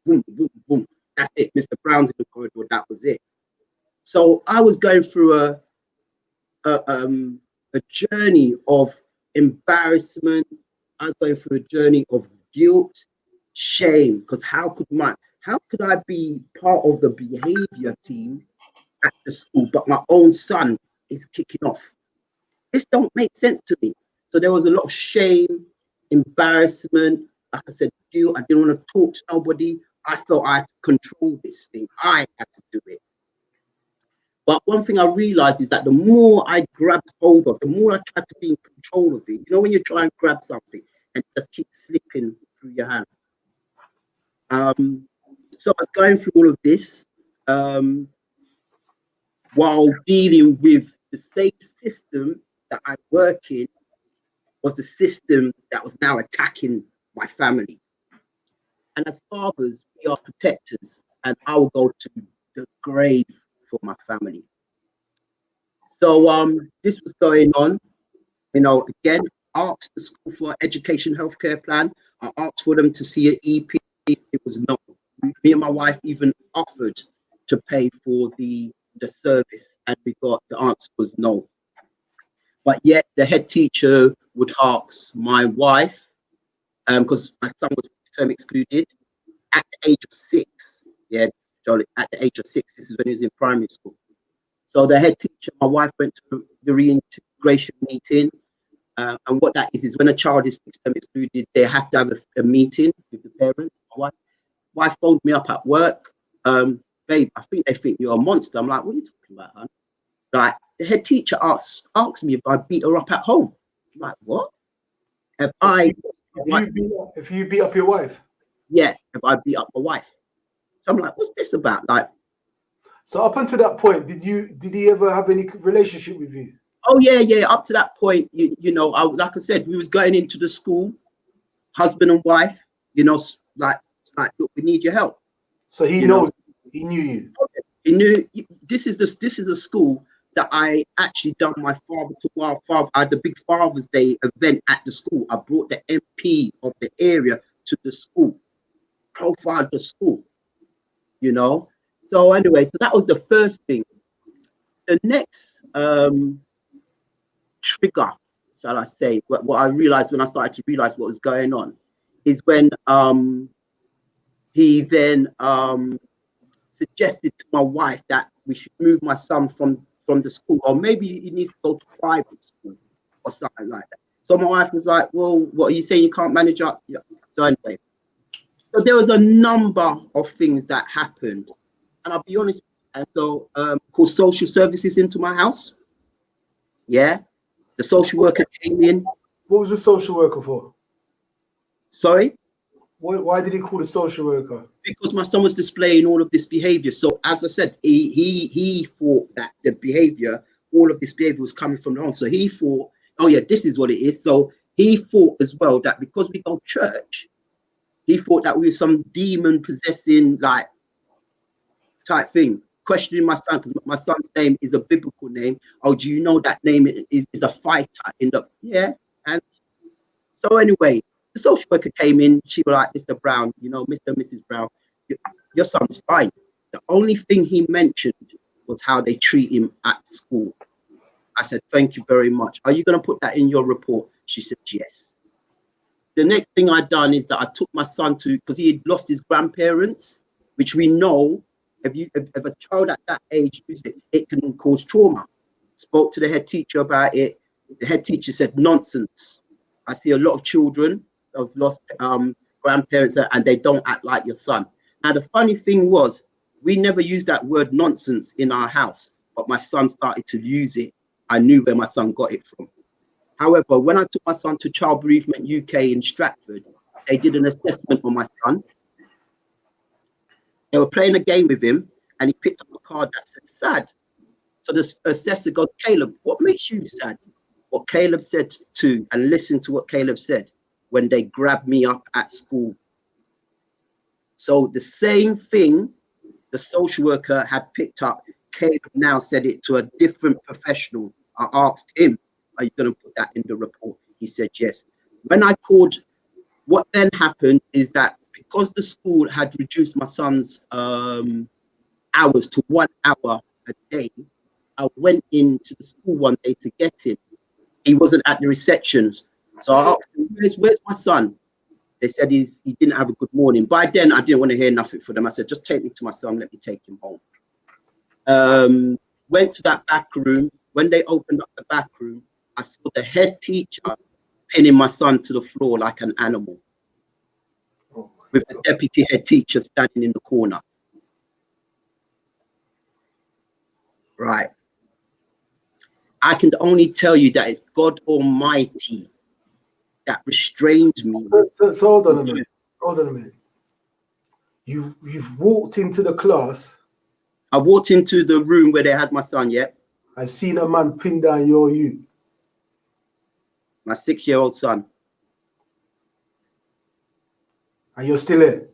boom, boom, boom. That's it. Mr. Brown's in the corridor. That was it. So I was going through a journey of embarrassment. I was going through a journey of guilt, shame, because how could I be part of the behavior team at the school, but my own son is kicking off? This don't make sense to me. So there was a lot of shame, embarrassment, like I said, guilt. I didn't want to talk to nobody. I thought I had to control this thing. I had to do it. But one thing I realized is that the more I grabbed hold of, the more I tried to be in control of it. You know, when you try and grab something and it just keeps slipping through your hand. So I was going through all of this while dealing with the same system that I work in was the system that was now attacking my family. And as fathers, we are protectors, and I will go to the grave for my family. So this was going on, you know, again, asked the school for education healthcare plan. I asked for them to see an EP. It was no. Me and my wife even offered to pay for the service, and we got the answer was no. But yet the head teacher would ask my wife, because my son was term excluded at the age of 6. Yeah, Charlie, at the age of 6, this is when he was in primary school. So the head teacher, my wife went to the reintegration meeting. And what that is when a child is term excluded, they have to have a meeting with the parents. My wife phoned me up at work. Babe, I think they think you're a monster. I'm like, what are you talking about, hon? Like, the head teacher asked me if I beat her up at home. I'm like, what? If you beat up your wife? Yeah, if I beat up my wife. So I'm like, what's this about? Like, so up until that point, did he ever have any relationship with you? Oh yeah. Up to that point, you know, like I said, we was going into the school, husband and wife. You know, like look, we need your help. So he knows. He knew you. He knew this is a school that I actually done my father to father. I had the big Father's Day event at the school. I brought the MP of the area to the school, profiled the school. You know. So anyway, so that was the first thing. The next trigger, shall I say, what I realized when I started to realize what was going on is when he then suggested to my wife that we should move my son from the school, or maybe he needs to go to private school or something like that. So my wife was like, well, what are you saying, you can't manage up? Yeah. So anyway, so there was a number of things that happened, and I'll be honest, and so called social services into my house. Yeah. The social worker came in. What was the social worker for? Sorry? Why did he call the social worker? Because my son was displaying all of this behavior. So as I said, he thought that the behavior, all of this behavior was coming from the home. So he thought, oh yeah, this is what it is. So he thought as well that because we go to church, he thought that we were some demon possessing like type thing. Questioning my son because my son's name is a biblical name. Oh, do you know that name is a fighter in the And so anyway, the social worker came in. She was like, Mr. Brown, you know, Mr. and Mrs. Brown, your son's fine. The only thing he mentioned was how they treat him at school. I said, thank you very much. Are you going to put that in your report? She said, yes. The next thing I done is that I took my son to, because he had lost his grandparents, which we know. If a child at that age uses it can cause trauma. Spoke to the head teacher about it. The head teacher said, nonsense. I see a lot of children that have lost grandparents and they don't act like your son. Now, the funny thing was, we never used that word nonsense in our house, but my son started to use it. I knew where my son got it from. However, when I took my son to Child Bereavement UK in Stratford, they did an assessment on my son. They were playing a game with him, and he picked up a card that said sad. So the assessor goes, Caleb, what makes you sad? What Caleb said to, and listen to what Caleb said when they grabbed me up at school. So the same thing the social worker had picked up, Caleb now said it to a different professional. I asked him, are you going to put that in the report? He said, yes. When I called, what then happened is that because the school had reduced my son's hours to 1 hour a day. I went into the school one day to get him. He wasn't at the receptions. So I asked him, where's my son? They said he didn't have a good morning. By then, I didn't want to hear nothing from them. I said, just take me to my son, let me take him home. Went to that back room. When they opened up the back room, I saw the head teacher pinning my son to the floor like an animal, with the deputy head teacher standing in the corner. Right. I can only tell you that it's God Almighty that restrains me. So hold on a minute. Hold on a minute. You've walked into the class. I walked into the room where they had my son, yeah. I seen a man pin down your youth. My 6-year-old son. And you're still here.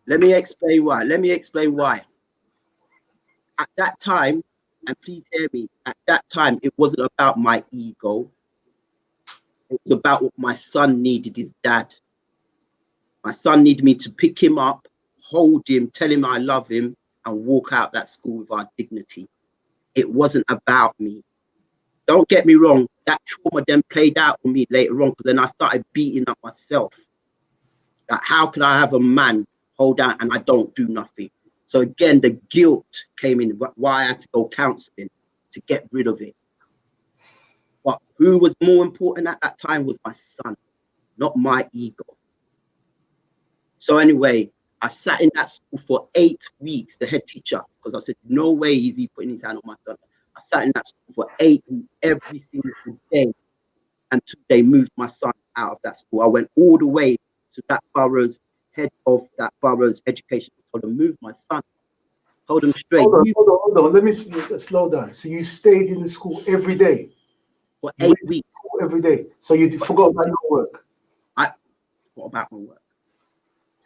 Let me explain why. At that time, and please hear me, at that time, it wasn't about my ego. It was about what my son needed his dad. My son needed me to pick him up, hold him, tell him I love him, and walk out that school with our dignity. It wasn't about me. Don't get me wrong, that trauma then played out on me later on, because then I started beating up myself. Like, how could I have a man hold out and I don't do nothing? So again, the guilt came in, why I had to go counseling to get rid of it. But who was more important at that time was my son, not my ego. So anyway, I sat in that school for 8 weeks, the head teacher, because I said, no way is he putting his hand on my son. I sat in that school for 8 weeks, every single day, until they moved my son out of that school. I went all the way to that borough's head of that borough's education. I told him, move my son. Told him straight. Hold on. Let me slow down. So you stayed in the school every day? For 8 weeks. Every day. So you forgot about your work? I forgot about my work.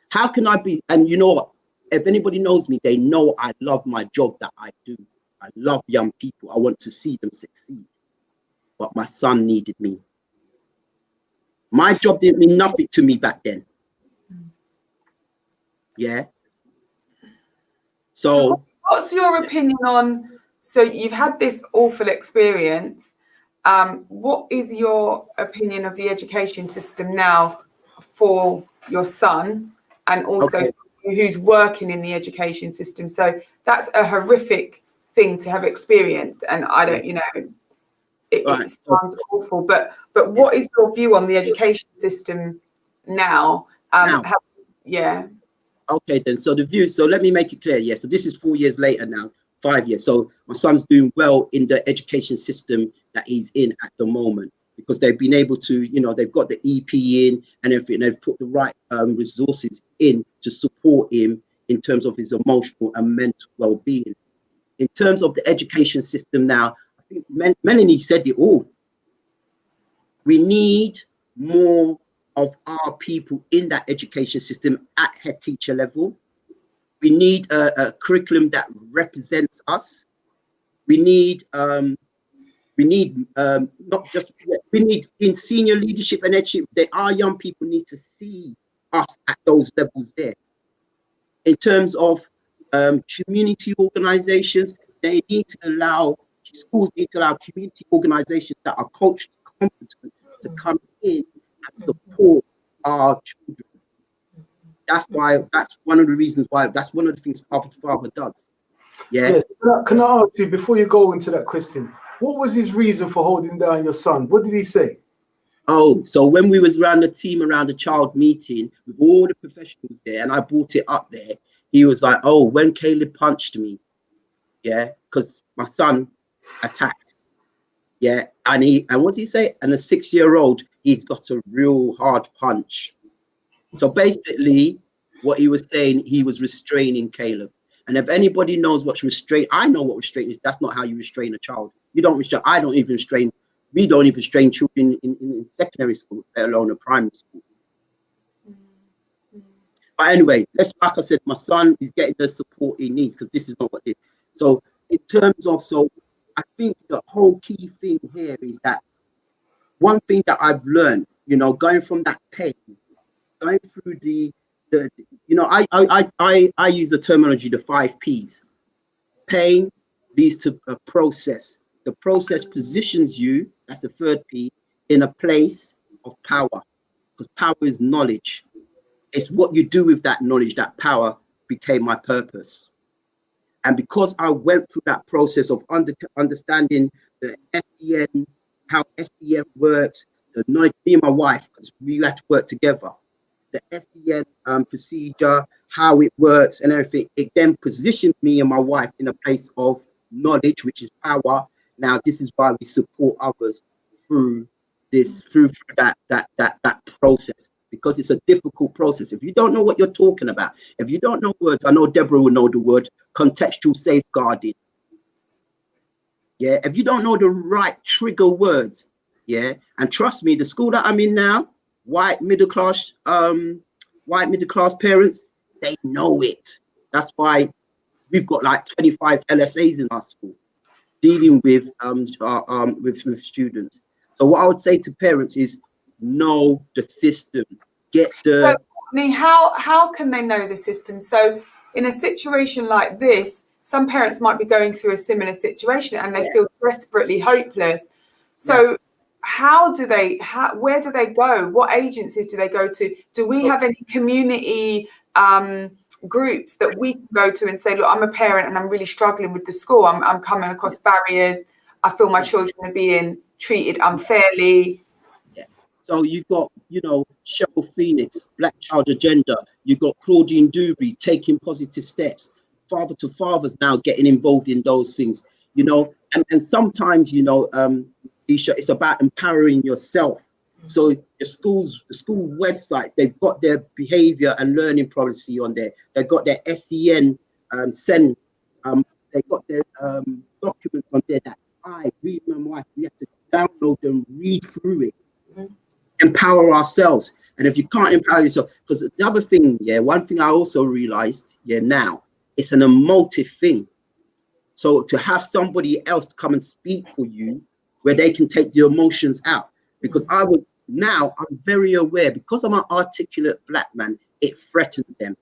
How can I be? And you know what? If anybody knows me, they know I love my job that I do. I love young people. I want to see them succeed. But my son needed me. My job didn't mean nothing to me back then. Yeah. So what's your opinion on, so you've had this awful experience. What is your opinion of the education system now for your son, and also who's working in the education system? So that's a horrific thing to have experienced, and I don't, it sounds awful, but what is your view on the education system now? Okay, then. So the view. So let me make it clear. Yeah. So this is 4 years later now, 5 years. So my son's doing well in the education system that he's in at the moment, because they've been able to, they've got the EP in and everything. They've put the right resources in to support him in terms of his emotional and mental well-being. In terms of the education system now, I think Melanie said it all. We need more of our people in that education system at head teacher level. We need a curriculum that represents us. We need we need in senior leadership and headship, our young people need to see us at those levels there. In terms of community organizations, schools need to allow community organizations that are culturally competent to come in and support our children. That's one of the reasons why, that's one of the things Father does. Yeah. Yes. Can I ask you, before you go into that question, what was his reason for holding down your son? What did he say? Oh, so when we was around the child meeting with all the professionals there, and I brought it up there, he was like, oh, when Caleb punched me, yeah, because my son attacked, yeah, and what did he say? And a 6-year-old, he's got a real hard punch. So basically, what he was saying, he was restraining Caleb. And if anybody knows what's restraint, I know what restraint is. That's not how you restrain a child. You don't restrain. I don't even restrain. We don't even restrain children in secondary school, let alone a primary school. But anyway, like I said, my son is getting the support he needs, because this is not what it is. So in terms of, I think the whole key thing here is that one thing that I've learned, going from that pain, going through the I use the terminology, the 5 P's. Pain leads to a process. The process positions you, that's the 3rd P, in a place of power, because power is knowledge. It's what you do with that knowledge, that power became my purpose. And because I went through that process of understanding the SEN, how SEN works, the knowledge, me and my wife, because we had to work together, the SEN procedure, how it works and everything, it then positioned me and my wife in a place of knowledge, which is power. Now, this is why we support others through this, through that process, because it's a difficult process. If you don't know what you're talking about, if you don't know words, I know Deborah will know the word contextual safeguarding. Yeah, if you don't know the right trigger words, yeah, and trust me, the school that I'm in now, white middle class parents, they know it. That's why we've got like 25 LSAs in our school dealing with students. So what I would say to parents is know the system. Get the. So, Courtney, how can they know the system? So in a situation like this, some parents might be going through a similar situation and they feel desperately hopeless. So where do they go? What agencies do they go to? Do we have any community groups that we can go to and say, look, I'm a parent and I'm really struggling with the school. I'm coming across barriers. I feel my children are being treated unfairly. Yeah. So you've got, Cheryl Phoenix, Black Child Agenda. You've got Claudine Dewberry taking positive steps. Father to Fathers now getting involved in those things, and sometimes, Isha, it's about empowering yourself. So the school websites, they've got their behavior and learning policy on there. They've got their SEN they've got their documents on there that we and my wife, we have to download them, read through it, empower ourselves. And if you can't empower yourself, because the other thing, one thing I also realized, now, it's an emotive thing. So to have somebody else come and speak for you, where they can take the emotions out, because I'm very aware, because I'm an articulate Black man, it threatens them.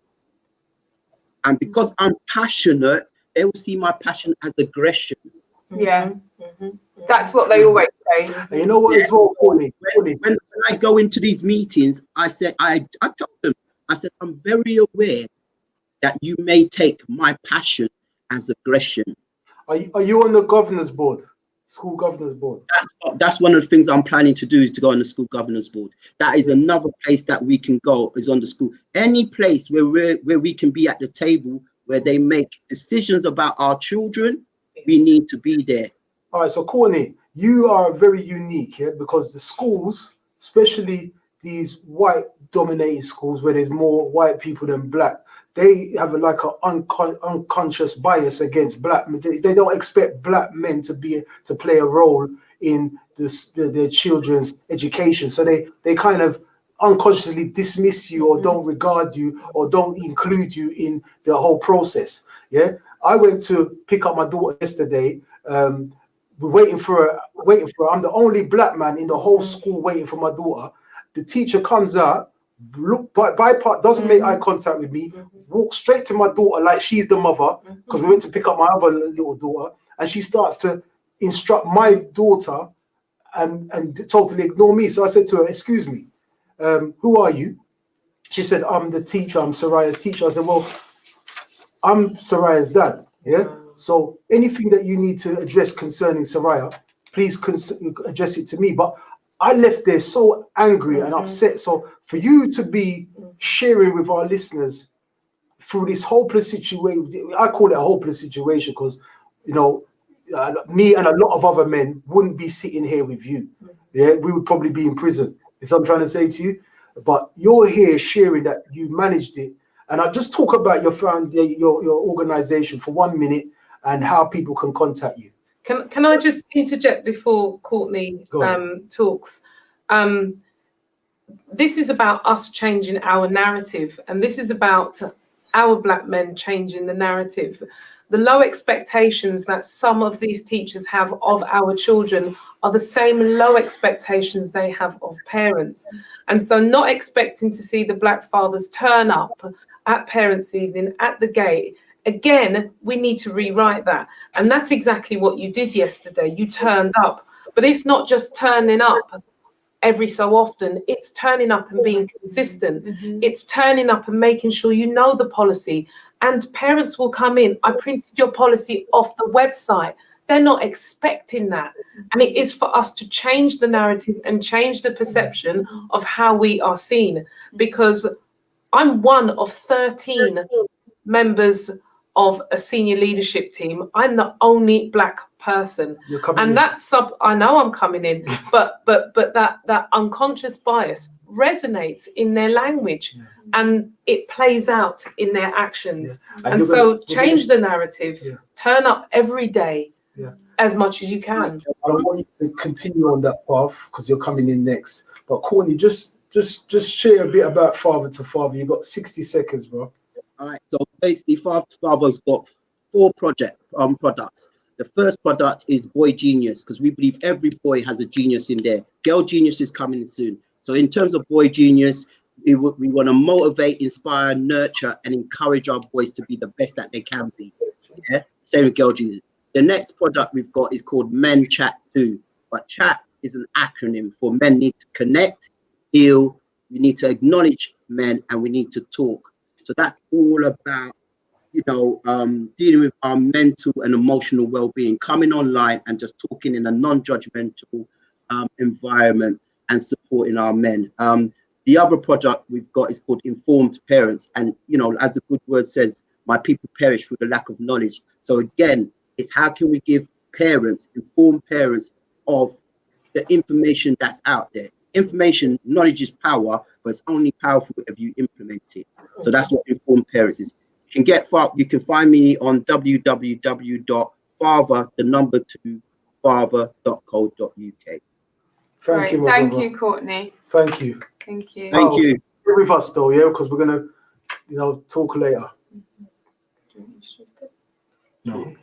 And because I'm passionate, they will see my passion as aggression. Yeah, that's what they always say. And you know what as well, Courtney? When I go into these meetings, I said, I told them, I said, I'm very aware that you may take my passion as aggression. Are you on the governor's board? School governor's board? That's one of the things I'm planning to do, is to go on the school governor's board. That is another place that we can go, is on the school. Any place where we can be at the table, where they make decisions about our children, we need to be there. All right, so Courtney, you are very unique here, because the schools, especially these white dominated schools where there's more white people than Black, they have an unconscious bias against Black men. They don't expect Black men to play a role in their children's education. So they kind of unconsciously dismiss you, or don't regard you, or don't include you in the whole process. Yeah, I went to pick up my daughter yesterday. We're waiting for her. I'm the only Black man in the whole school waiting for my daughter. The teacher comes out, bypass, doesn't make eye contact with me, walks straight to my daughter like she's the mother, because we went to pick up my other little daughter, and she starts to instruct my daughter and totally ignore me. So I said to her, excuse me, who are you? She said, I'm the teacher, I'm Soraya's teacher. I said, well, I'm Soraya's dad. Yeah. So anything that you need to address concerning Soraya, please address it to me. But I left there so angry and upset. So for you to be sharing with our listeners through this hopeless situation, I call it a hopeless situation, because, me and a lot of other men wouldn't be sitting here with you. Yeah, we would probably be in prison. Is what I'm trying to say to you. But you're here sharing that you managed it. And I'll just talk about your organization for 1 minute and how people can contact you. Can I just interject before Courtney talks? This is about us changing our narrative, and this is about our Black men changing the narrative. The low expectations that some of these teachers have of our children are the same low expectations they have of parents. And so not expecting to see the Black fathers turn up at parents' evening at the gate, again, we need to rewrite that. And that's exactly what you did yesterday. You turned up, but it's not just turning up every so often, it's turning up and being consistent. It's turning up and making sure you know the policy. And parents will come in, I printed your policy off the website. They're not expecting that. And it is for us to change the narrative and change the perception of how we are seen. Because I'm one of 13 members of a senior leadership team. I'm the only Black person. And that's I know I'm coming in, but that unconscious bias resonates in their language and it plays out in their actions. And so change the narrative, turn up every day as much as you can. I don't want you to continue on that path because you're coming in next. But Courtney, just share a bit about Father to Father. You've got 60 seconds, bro. All right, so basically, Father to Father's got 4 products. The first product is Boy Genius, because we believe every boy has a genius in there. Girl Genius is coming soon. So in terms of Boy Genius, we want to motivate, inspire, nurture, and encourage our boys to be the best that they can be. Yeah, same with Girl Genius. The next product we've got is called Men Chat 2, but chat is an acronym for men need to connect, heal, we need to acknowledge men, and we need to talk. So that's all about, dealing with our mental and emotional well-being, coming online and just talking in a non-judgmental environment and supporting our men. The other product we've got is called Informed Parents. And, as the good word says, my people perish through the lack of knowledge. So again, it's how can we give parents, informed parents of the information that's out there. Information, knowledge is power, but it's only powerful if you implement it. So that's what Informed Parents is. You can find me on www.father2father.co.uk. Thank you, thank you, Courtney. Thank you. Thank you. Thank you. Stay with us though, yeah, because we're gonna, talk later. No.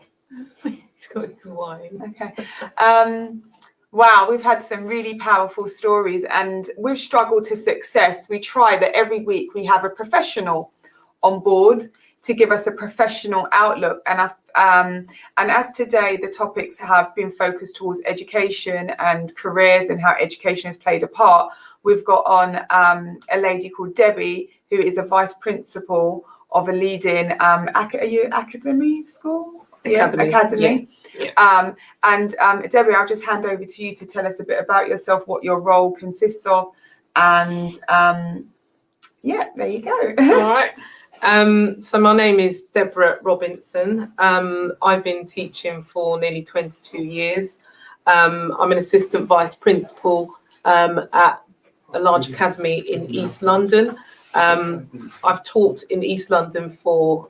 He's got his wine. Okay. Wow, we've had some really powerful stories, and with Struggle to Success, we try that every week we have a professional on board to give us a professional outlook. And as today, the topics have been focused towards education and careers and how education has played a part. We've got on a lady called Debbie, who is a vice principal of a leading academy school? Academy. Yeah. And Debbie, I'll just hand over to you to tell us a bit about yourself, what your role consists of, and there you go. All right. So my name is Deborah Robinson. I've been teaching for nearly 22 years. I'm an assistant vice principal at a large academy in East London. I've taught in East London for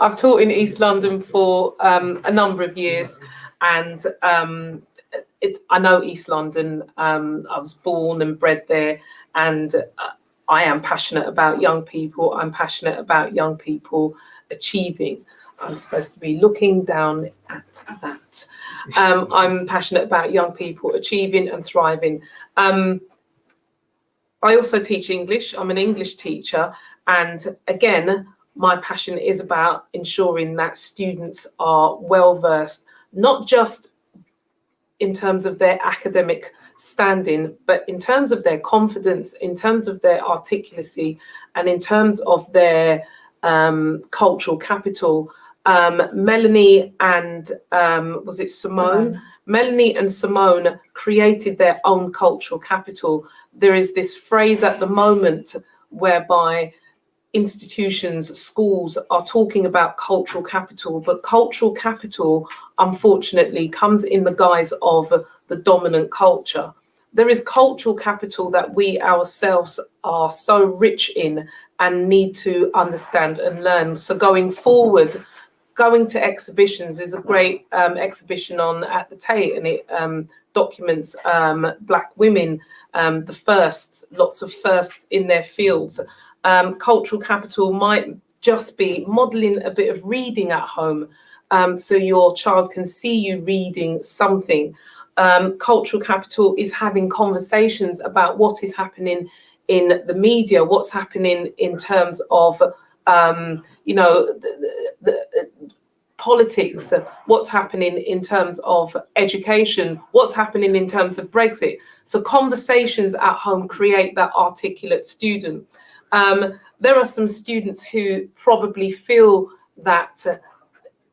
I've taught in East London for a number of years, and I know East London. I was born and bred there, and I am passionate about young people. I'm passionate about young people achieving. I'm supposed to be looking down at that. I'm passionate about young people achieving and thriving. I also teach English. I'm an English teacher. And again, my passion is about ensuring that students are well versed, not just in terms of their academic standing, but in terms of their confidence, in terms of their articulacy, and in terms of their cultural capital. Melanie and was it Simone? Melanie and Simone created their own cultural capital. There is this phrase at the moment whereby institutions, schools are talking about cultural capital, but cultural capital, unfortunately, comes in the guise of the dominant culture. There is cultural capital that we ourselves are so rich in and need to understand and learn. So going forward, going to exhibitions is a great exhibition on at the Tate, and it documents Black women, the firsts, lots of firsts in their fields. Cultural capital might just be modeling a bit of reading at home, so your child can see you reading something. Cultural capital is having conversations about what is happening in the media, what's happening in terms of, the politics, what's happening in terms of education, what's happening in terms of Brexit. So conversations at home create that articulate student. There are some students who probably feel that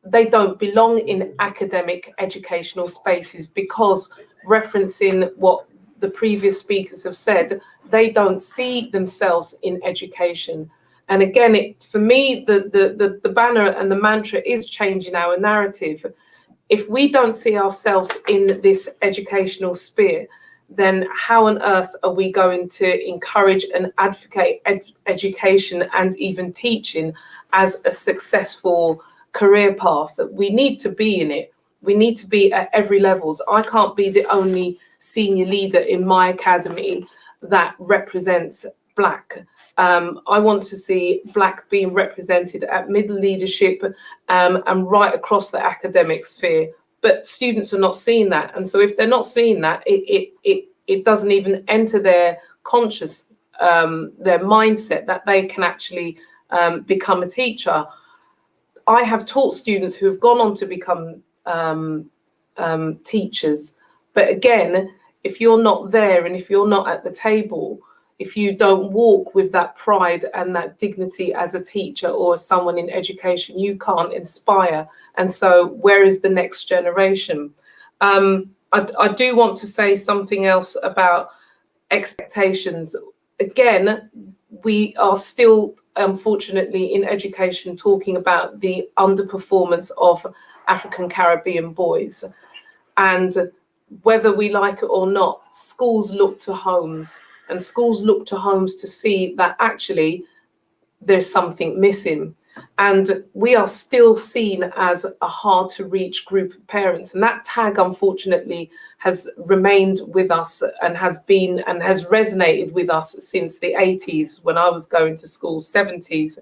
they don't belong in academic educational spaces because, referencing what the previous speakers have said, they don't see themselves in education. And again, for me, the banner and the mantra is changing our narrative. If we don't see ourselves in this educational sphere, then how on earth are we going to encourage and advocate education and even teaching as a successful career path? We need to be in it. We need to be at every levels. I can't be the only senior leader in my academy that represents Black. I want to see Black being represented at middle leadership and right across the academic sphere. But students are not seeing that. And so if they're not seeing that, it doesn't even enter their conscious, their mindset that they can actually become a teacher. I have taught students who have gone on to become teachers. But again, if you're not there and if you're not at the table, if you don't walk with that pride and that dignity as a teacher or someone in education, you can't inspire. And so where is the next generation? I do want to say something else about expectations. Again, we are still, unfortunately, in education talking about the underperformance of African Caribbean boys. And whether we like it or not, schools look to homes, and schools look to homes to see that actually there's something missing. And we are still seen as a hard to reach group of parents. And that tag, unfortunately, has remained with us and has resonated with us since the 80s when I was going to school, 70s.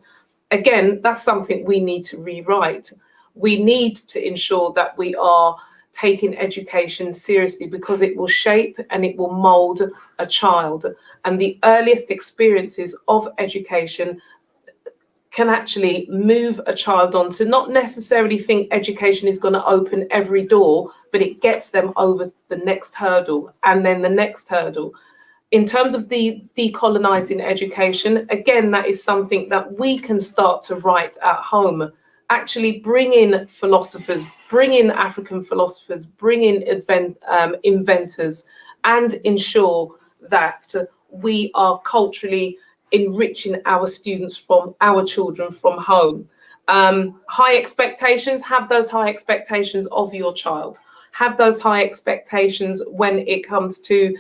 Again, that's something we need to rewrite. We need to ensure that we are taking education seriously because it will shape and it will mold a child. And the earliest experiences of education can actually move a child on to not necessarily think education is going to open every door, but it gets them over the next hurdle and then the next hurdle. In terms of the decolonizing education, again, that is something that we can start to write at home. Actually bring in philosophers, bring in African philosophers, bring in inventors, and ensure that we are culturally enriching our students from our children from home. High expectations, have those high expectations of your child. Have those high expectations when it comes to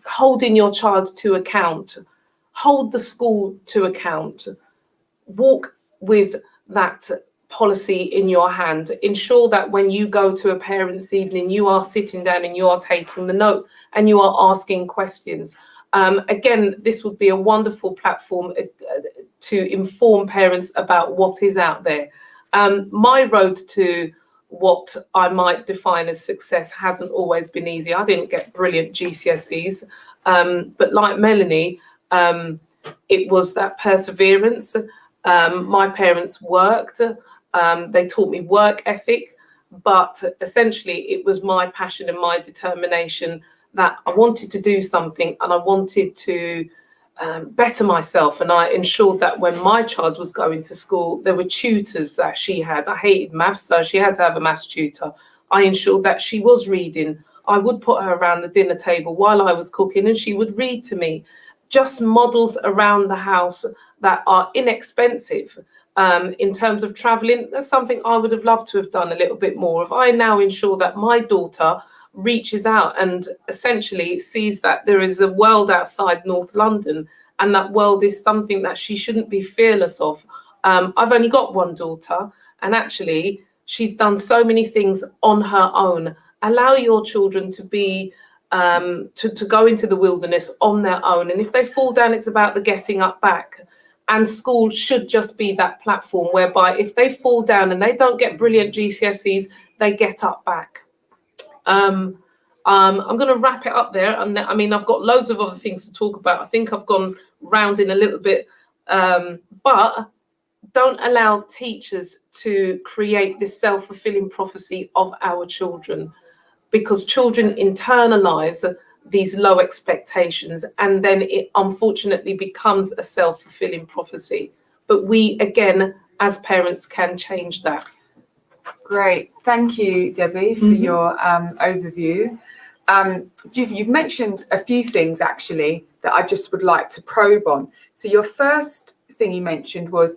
holding your child to account. Hold the school to account. Walk with that policy in your hand. Ensure that when you go to a parents' evening, you are sitting down and you are taking the notes and you are asking questions. Again, this would be a wonderful platform to inform parents about what is out there. My road to what I might define as success hasn't always been easy. I didn't get brilliant GCSEs, but like Melanie, it was that perseverance. My parents worked, they taught me work ethic, but essentially it was my passion and my determination that I wanted to do something and I wanted to better myself. And I ensured that when my child was going to school, there were tutors that she had. I hated maths, so she had to have a maths tutor. I ensured that she was reading. I would put her around the dinner table while I was cooking and she would read to me. Just models around the house that are inexpensive. In terms of traveling, that's something I would have loved to have done a little bit more of. I now ensure that my daughter reaches out and essentially sees that there is a world outside North London, and that world is something that she shouldn't be fearless of. I've only got one daughter, and actually she's done so many things on her own. Allow your children to be to go into the wilderness on their own, and if they fall down, it's about the getting up back. And school should just be that platform whereby if they fall down and they don't get brilliant GCSEs, they get up back. I'm going to wrap it up there. And I mean, I've got loads of other things to talk about. I think I've gone round in a little bit, but don't allow teachers to create this self-fulfilling prophecy of our children, because children internalize these low expectations, and then it unfortunately becomes a self-fulfilling prophecy. But we, again, as parents, can change that. Great. Thank you, Debbie, for your overview. You've mentioned a few things, actually, that I just would like to probe on. So your first thing you mentioned was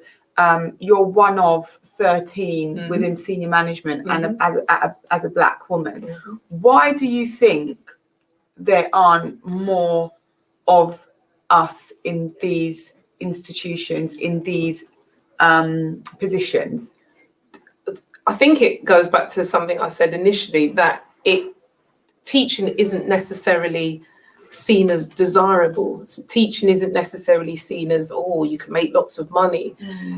you're one of 13 within senior management and as a Black woman. Why do you think there aren't more of us in these institutions, in these positions? I think it goes back to something I said initially, that teaching isn't necessarily seen as desirable. Teaching isn't necessarily seen as, oh, you can make lots of money.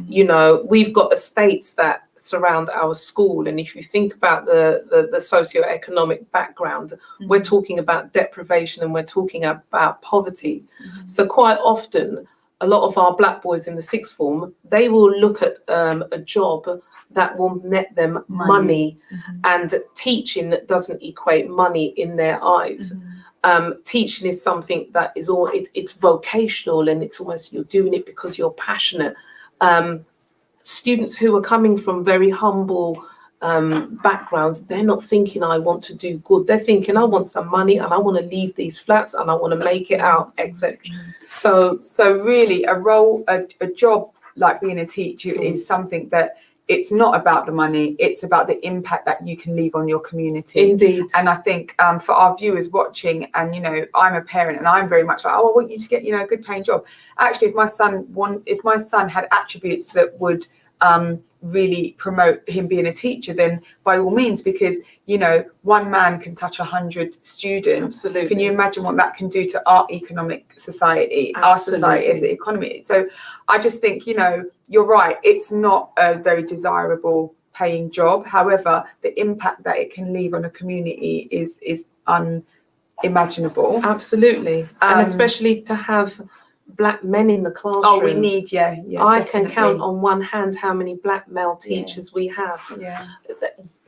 You know, we've got estates that surround our school, and if you think about the socioeconomic background, we're talking about deprivation and we're talking about poverty. So quite often, a lot of our Black boys in the sixth form, they will look at a job that will net them money, and teaching doesn't equate money in their eyes. Teaching is something that is it's vocational, and it's almost you're doing it because you're passionate. Students who are coming from very humble backgrounds, they're not thinking I want to do good. They're thinking I want some money and I want to leave these flats and I want to make it out, etc. So really a job like being a teacher is something that it's not about the money, it's about the impact that you can leave on your community. Indeed. And I think for our viewers watching, and, you know, I'm a parent and I'm very much like, oh, I want you to get, you know, a good paying job. Actually, if my son had attributes that would really promote him being a teacher, then by all means, because, you know, one man can touch 100 students. Absolutely. Can you imagine what that can do to our economic society, Absolutely. our society as an economy? So I just think, you know, you're right, it's not a very desirable paying job. However, the impact that it can leave on a community is unimaginable. Absolutely. And especially to have Black men in the classroom. Oh, we need, I definitely can count on one hand how many Black male teachers we have.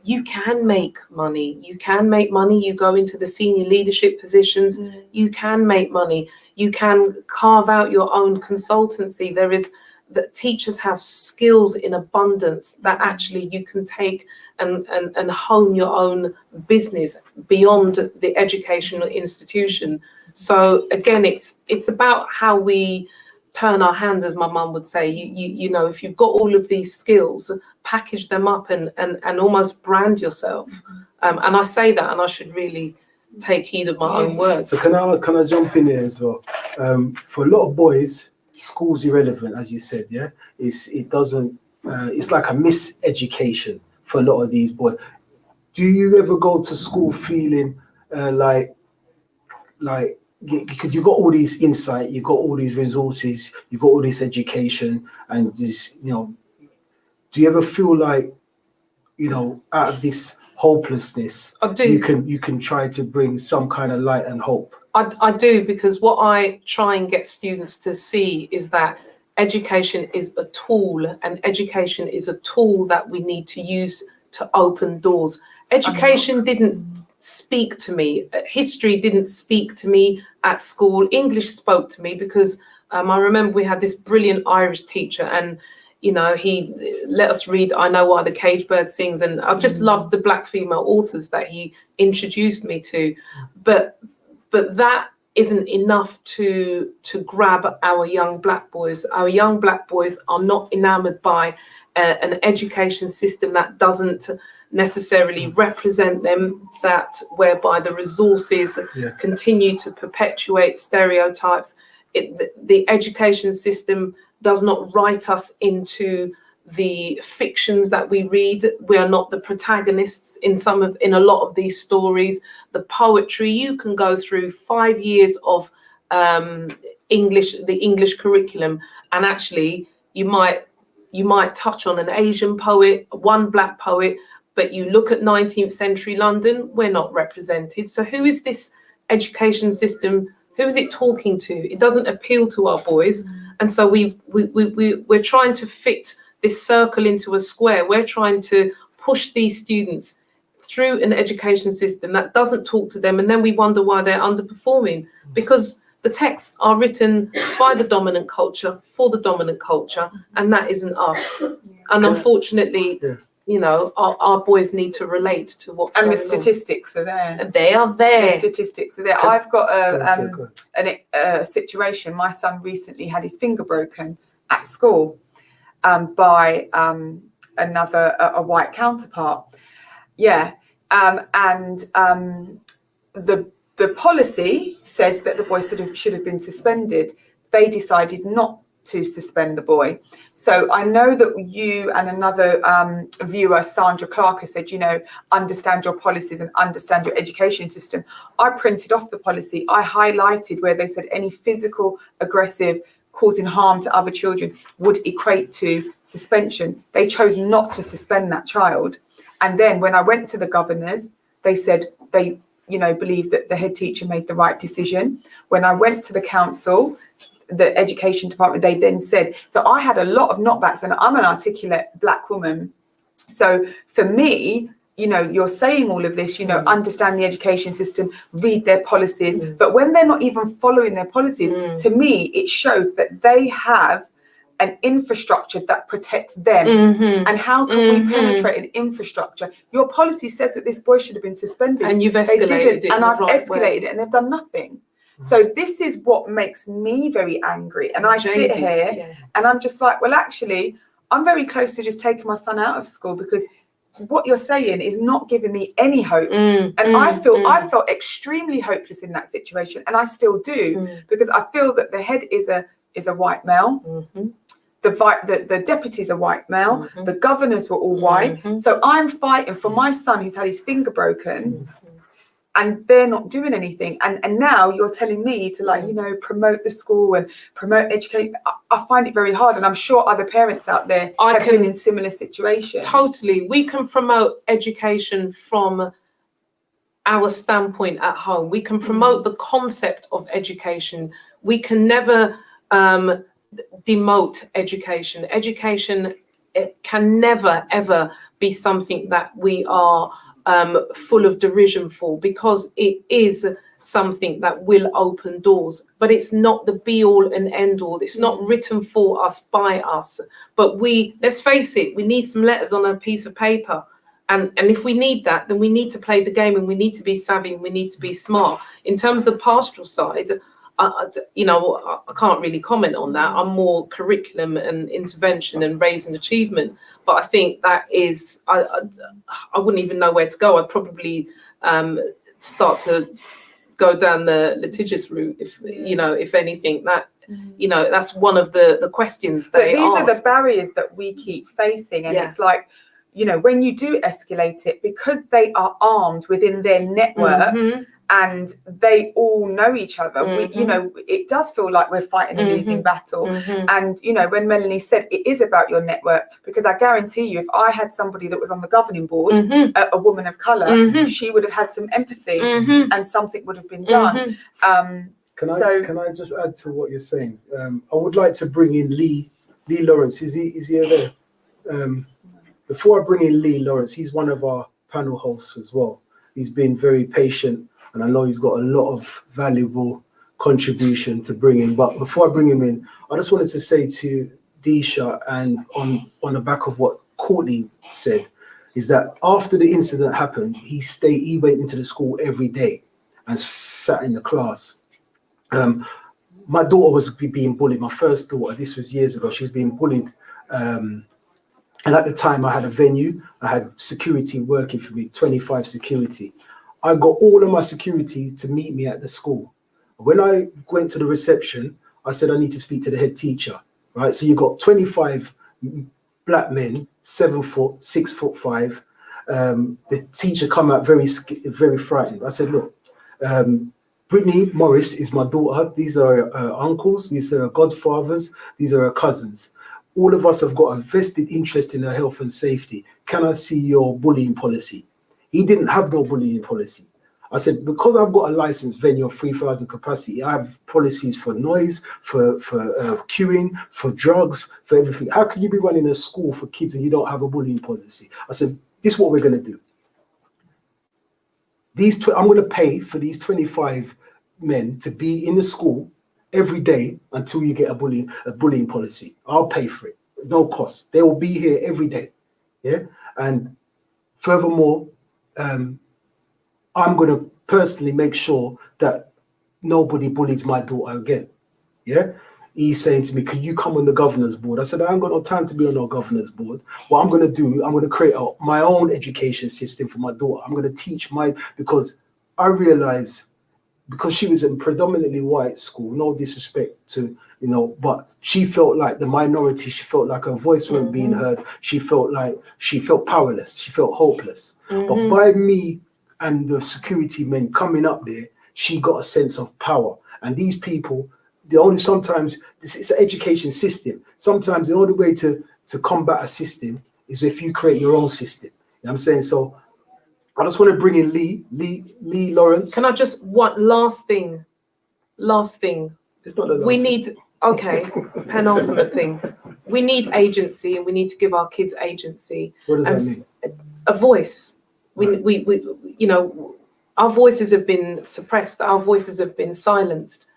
You can make money. You can make money. You go into the senior leadership positions. You can make money. You can carve out your own consultancy. That teachers have skills in abundance that actually you can take and hone your own business beyond the educational institution. So again, it's about how we turn our hands, as my mum would say. You know, if you've got all of these skills, package them up and almost brand yourself. And I say that, and I should really take heed of my own words. So can I jump in there as well? For a lot of boys, school's irrelevant, as you said. It's like a miseducation for a lot of these boys. Do you ever go to school feeling like because you've got all these insight, you've got all these resources, you've got all this education, and this, you know, do you ever feel like, you know, out of this hopelessness, I do. You can try to bring some kind of light and hope? I do, because what I try and get students to see is that education is a tool, and education is a tool that we need to use to open doors. Education didn't speak to me. History didn't speak to me at school. English spoke to me because I remember we had this brilliant Irish teacher, and, you know, he let us read I Know Why the Caged Bird Sings, and I just loved the Black female authors that he introduced me to. But that isn't enough to grab our young Black boys. Our young Black boys are not enamored by an education system that doesn't necessarily represent them, that whereby the resources continue to perpetuate stereotypes. The education system does not write us into the fictions that we read. We are not the protagonists in a lot of these stories. The poetry, you can go through 5 years of the English curriculum, and actually you might touch on an Asian poet, one black poet, but you look at 19th century London, we're not represented. So who is this education system? Who is it talking to? It doesn't appeal to our boys. And so we're trying to fit this circle into a square. We're trying to push these students through an education system that doesn't talk to them. And then we wonder why they're underperforming, because the texts are written by the dominant culture for the dominant culture, and that isn't us. And unfortunately, you know, our boys need to relate to what's going on. And the statistics are there. They are there. The statistics are there. I've got a situation. My son recently had his finger broken at school by a white counterpart. Yeah. The policy says that the boy should have been suspended. They decided not to suspend the boy. So I know that you and another viewer, Sandra Clark, has said, you know, understand your policies and understand your education system. I printed off the policy. I highlighted where they said any physical, aggressive, causing harm to other children would equate to suspension. They chose not to suspend that child. And then when I went to the governors, they said they, you know, believe that the head teacher made the right decision. When I went to the council, the education department, they then said, so I had a lot of knockbacks, and I'm an articulate black woman. So for me, you know, you're saying all of this, you know, understand the education system, read their policies. But when they're not even following their policies, to me, it shows that they have an infrastructure that protects them. And how can we penetrate an infrastructure? Your policy says that this boy should have been suspended. And you've escalated it. And I've escalated it, and they've done nothing. So this is what makes me very angry. And I sit here and I'm just like, well, actually, I'm very close to just taking my son out of school, because what you're saying is not giving me any hope. And I felt extremely hopeless in that situation. And I still do, because I feel that the head is a white male. The deputies are white male. The governors were all white. So I'm fighting for my son who's had his finger broken. And they're not doing anything. And now you're telling me to, like, you know, promote the school and promote education. I find it very hard. And I'm sure other parents out there have been in similar situations. Totally. We can promote education from our standpoint at home. We can promote the concept of education. We can never demote education. Education, it can never, ever be something that we are full of derision for, because it is something that will open doors, but it's not the be all and end all. It's not written for us, by us, but let's face it, we need some letters on a piece of paper. And if we need that, then we need to play the game, and we need to be savvy, and we need to be smart. In terms of the pastoral side, you know, I can't really comment on that. I'm more curriculum and intervention and raising achievement. But I think that is, I wouldn't even know where to go. I'd probably start to go down the litigious route, if anything. That, you know, that's one of the questions that they ask. But these are the barriers that we keep facing, and it's like, you know, when you do escalate it, because they are armed within their network. And they all know each other. You know, it does feel like we're fighting a losing battle. And, you know, when Melanie said it is about your network, because I guarantee you, if I had somebody that was on the governing board, a woman of colour, she would have had some empathy and something would have been done. Can I just add to what you're saying? I would like to bring in Lee Lawrence. Is he there? Before I bring in Lee Lawrence, he's one of our panel hosts as well. He's been very patient, and I know he's got a lot of valuable contribution to bring in. But before I bring him in, I just wanted to say to Disha, and on the back of what Courtney said, is that after the incident happened, he went into the school every day and sat in the class. My daughter was being bullied, my first daughter, this was years ago, she was being bullied. And at the time I had a venue, I had security working for me, 25 security. I got all of my security to meet me at the school. When I went to the reception, I said, I need to speak to the head teacher, right? So you got 25 black men, 7 foot, 6'5". The teacher come out very frightened. I said, look, Brittany Morris is my daughter. These are her uncles. These are her godfathers. These are her cousins. All of us have got a vested interest in her health and safety. Can I see your bullying policy? He didn't have no bullying policy. I said, because I've got a licensed venue of 3,000 capacity, I have policies for noise, for queuing, for drugs, for everything. How can you be running a school for kids and you don't have a bullying policy? I said, this is what we're going to do. I'm going to pay for these 25 men to be in the school every day until you get a bullying policy. I'll pay for it, no cost. They will be here every day. Yeah. And furthermore, I'm going to personally make sure that nobody bullies my daughter again. Yeah. He's saying to me, can you come on the governor's board? I said, I ain't got no time to be on no governor's board. What I'm going to do, I'm going to create my own education system for my daughter. I'm going to teach because I realize, because she was in predominantly white school, no disrespect to, but she felt like the minority, she felt like her voice wasn't being heard. She felt powerless. She felt hopeless. But by me and the security men coming up there, she got a sense of power. And these people, sometimes it's an education system. Sometimes the only way to combat a system is if you create your own system. You know what I'm saying? So I just want to bring in Lee Lawrence. Can I just, one last thing? It's not the last We thing. need, okay, penultimate thing. We need agency, and we need to give our kids agency. What does that mean? A voice. Right. We our voices have been suppressed. Our voices have been silenced.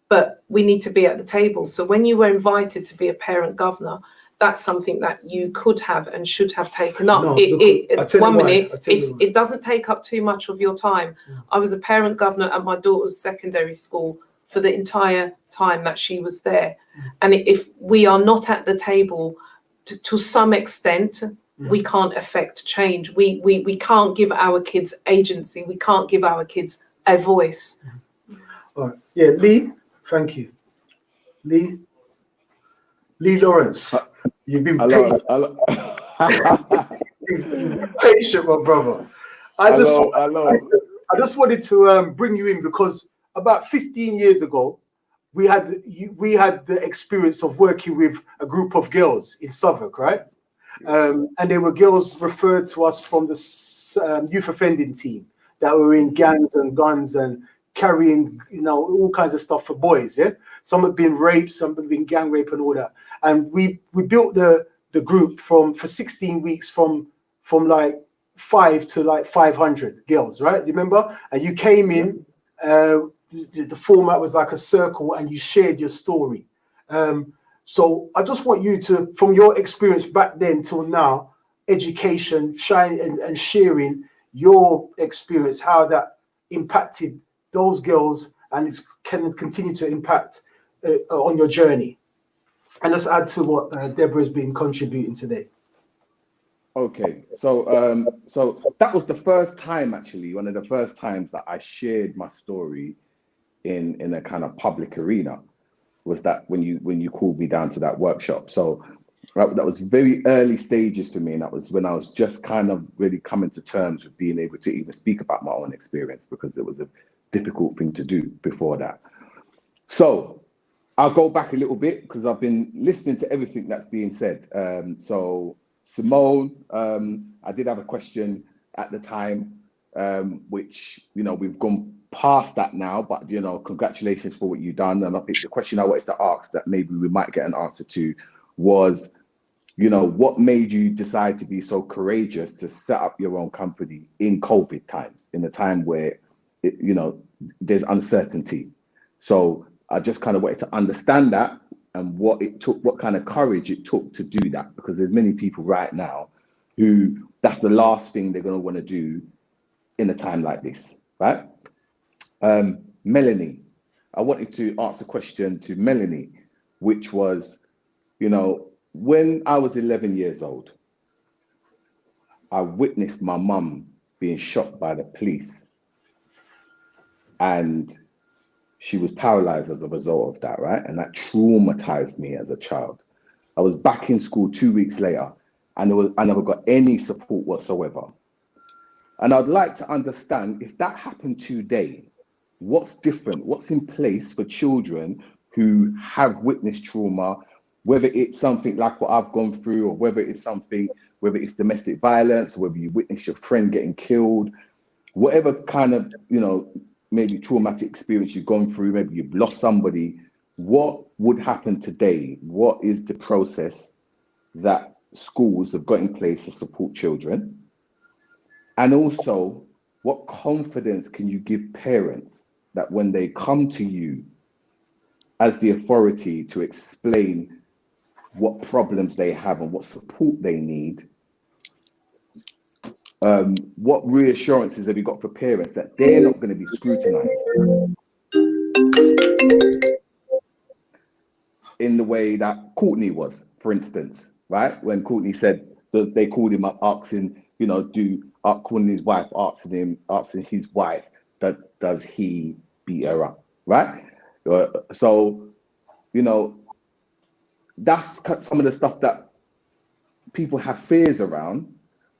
But we need to be at the table. So when you were invited to be a parent governor, that's something that you could have and should have taken up. No, It doesn't take up too much of your time. I was a parent governor at my daughter's secondary school for the entire time that she was there. And if we are not at the table to some extent, we can't affect change. We can't give our kids agency. We can't give our kids a voice. All right. Yeah, Lee, thank you. Lee Lawrence, you've been patient. Patient, my brother. I just wanted to bring you in because about 15 years ago, we had the experience of working with a group of girls in Southwark, right? And they were girls referred to us from the youth offending team that were in gangs and guns and carrying, all kinds of stuff for boys. Yeah, some have been raped, some have been gang rape and all that. And we built the group for 16 weeks from like 5 to like 500 girls, right? You remember? And you came in. The format was like a circle, and you shared your story. So I just want you to, from your experience back then till now, education, shining and sharing your experience, how that impacted those girls, and it can continue to impact on your journey. And let's add to what Deborah's been contributing today. Okay, so that was the first time, actually, one of the first times that I shared my story in a kind of public arena, was that when you called me down to that workshop. So that was very early stages for me, and that was when I was just kind of really coming to terms with being able to even speak about my own experience, because it was a difficult thing to do before that. So I'll go back a little bit because I've been listening to everything that's being said. So Simone, I did have a question at the time, which, we've gone past that now, but, congratulations for what you've done. And I think the question I wanted to ask that maybe we might get an answer to was, what made you decide to be so courageous to set up your own company in COVID times, in a time where, there's uncertainty. So I just kind of wanted to understand that and what it took, what kind of courage it took to do that, because there's many people right now who that's the last thing they're going to want to do in a time like this, right? Melanie, I wanted to ask a question to Melanie, which was, when I was 11 years old, I witnessed my mum being shot by the police, and she was paralyzed as a result of that, right? And that traumatized me as a child. I was back in school 2 weeks later, and I never got any support whatsoever. And I'd like to understand, if that happened today, What's different? What's in place for children who have witnessed trauma, whether it's something like what I've gone through, or whether it's domestic violence, or whether you witness your friend getting killed, whatever kind of, maybe traumatic experience you've gone through, maybe you've lost somebody, what would happen today? What is the process that schools have got in place to support children? And also, what confidence can you give parents that when they come to you as the authority to explain what problems they have and what support they need, what reassurances have you got for parents that they're not going to be scrutinized in the way that Courtney was, for instance, right? When Courtney said that they called him up asking, calling his wife, asking his wife, that does he beat her up, right? So, that's some of the stuff that people have fears around,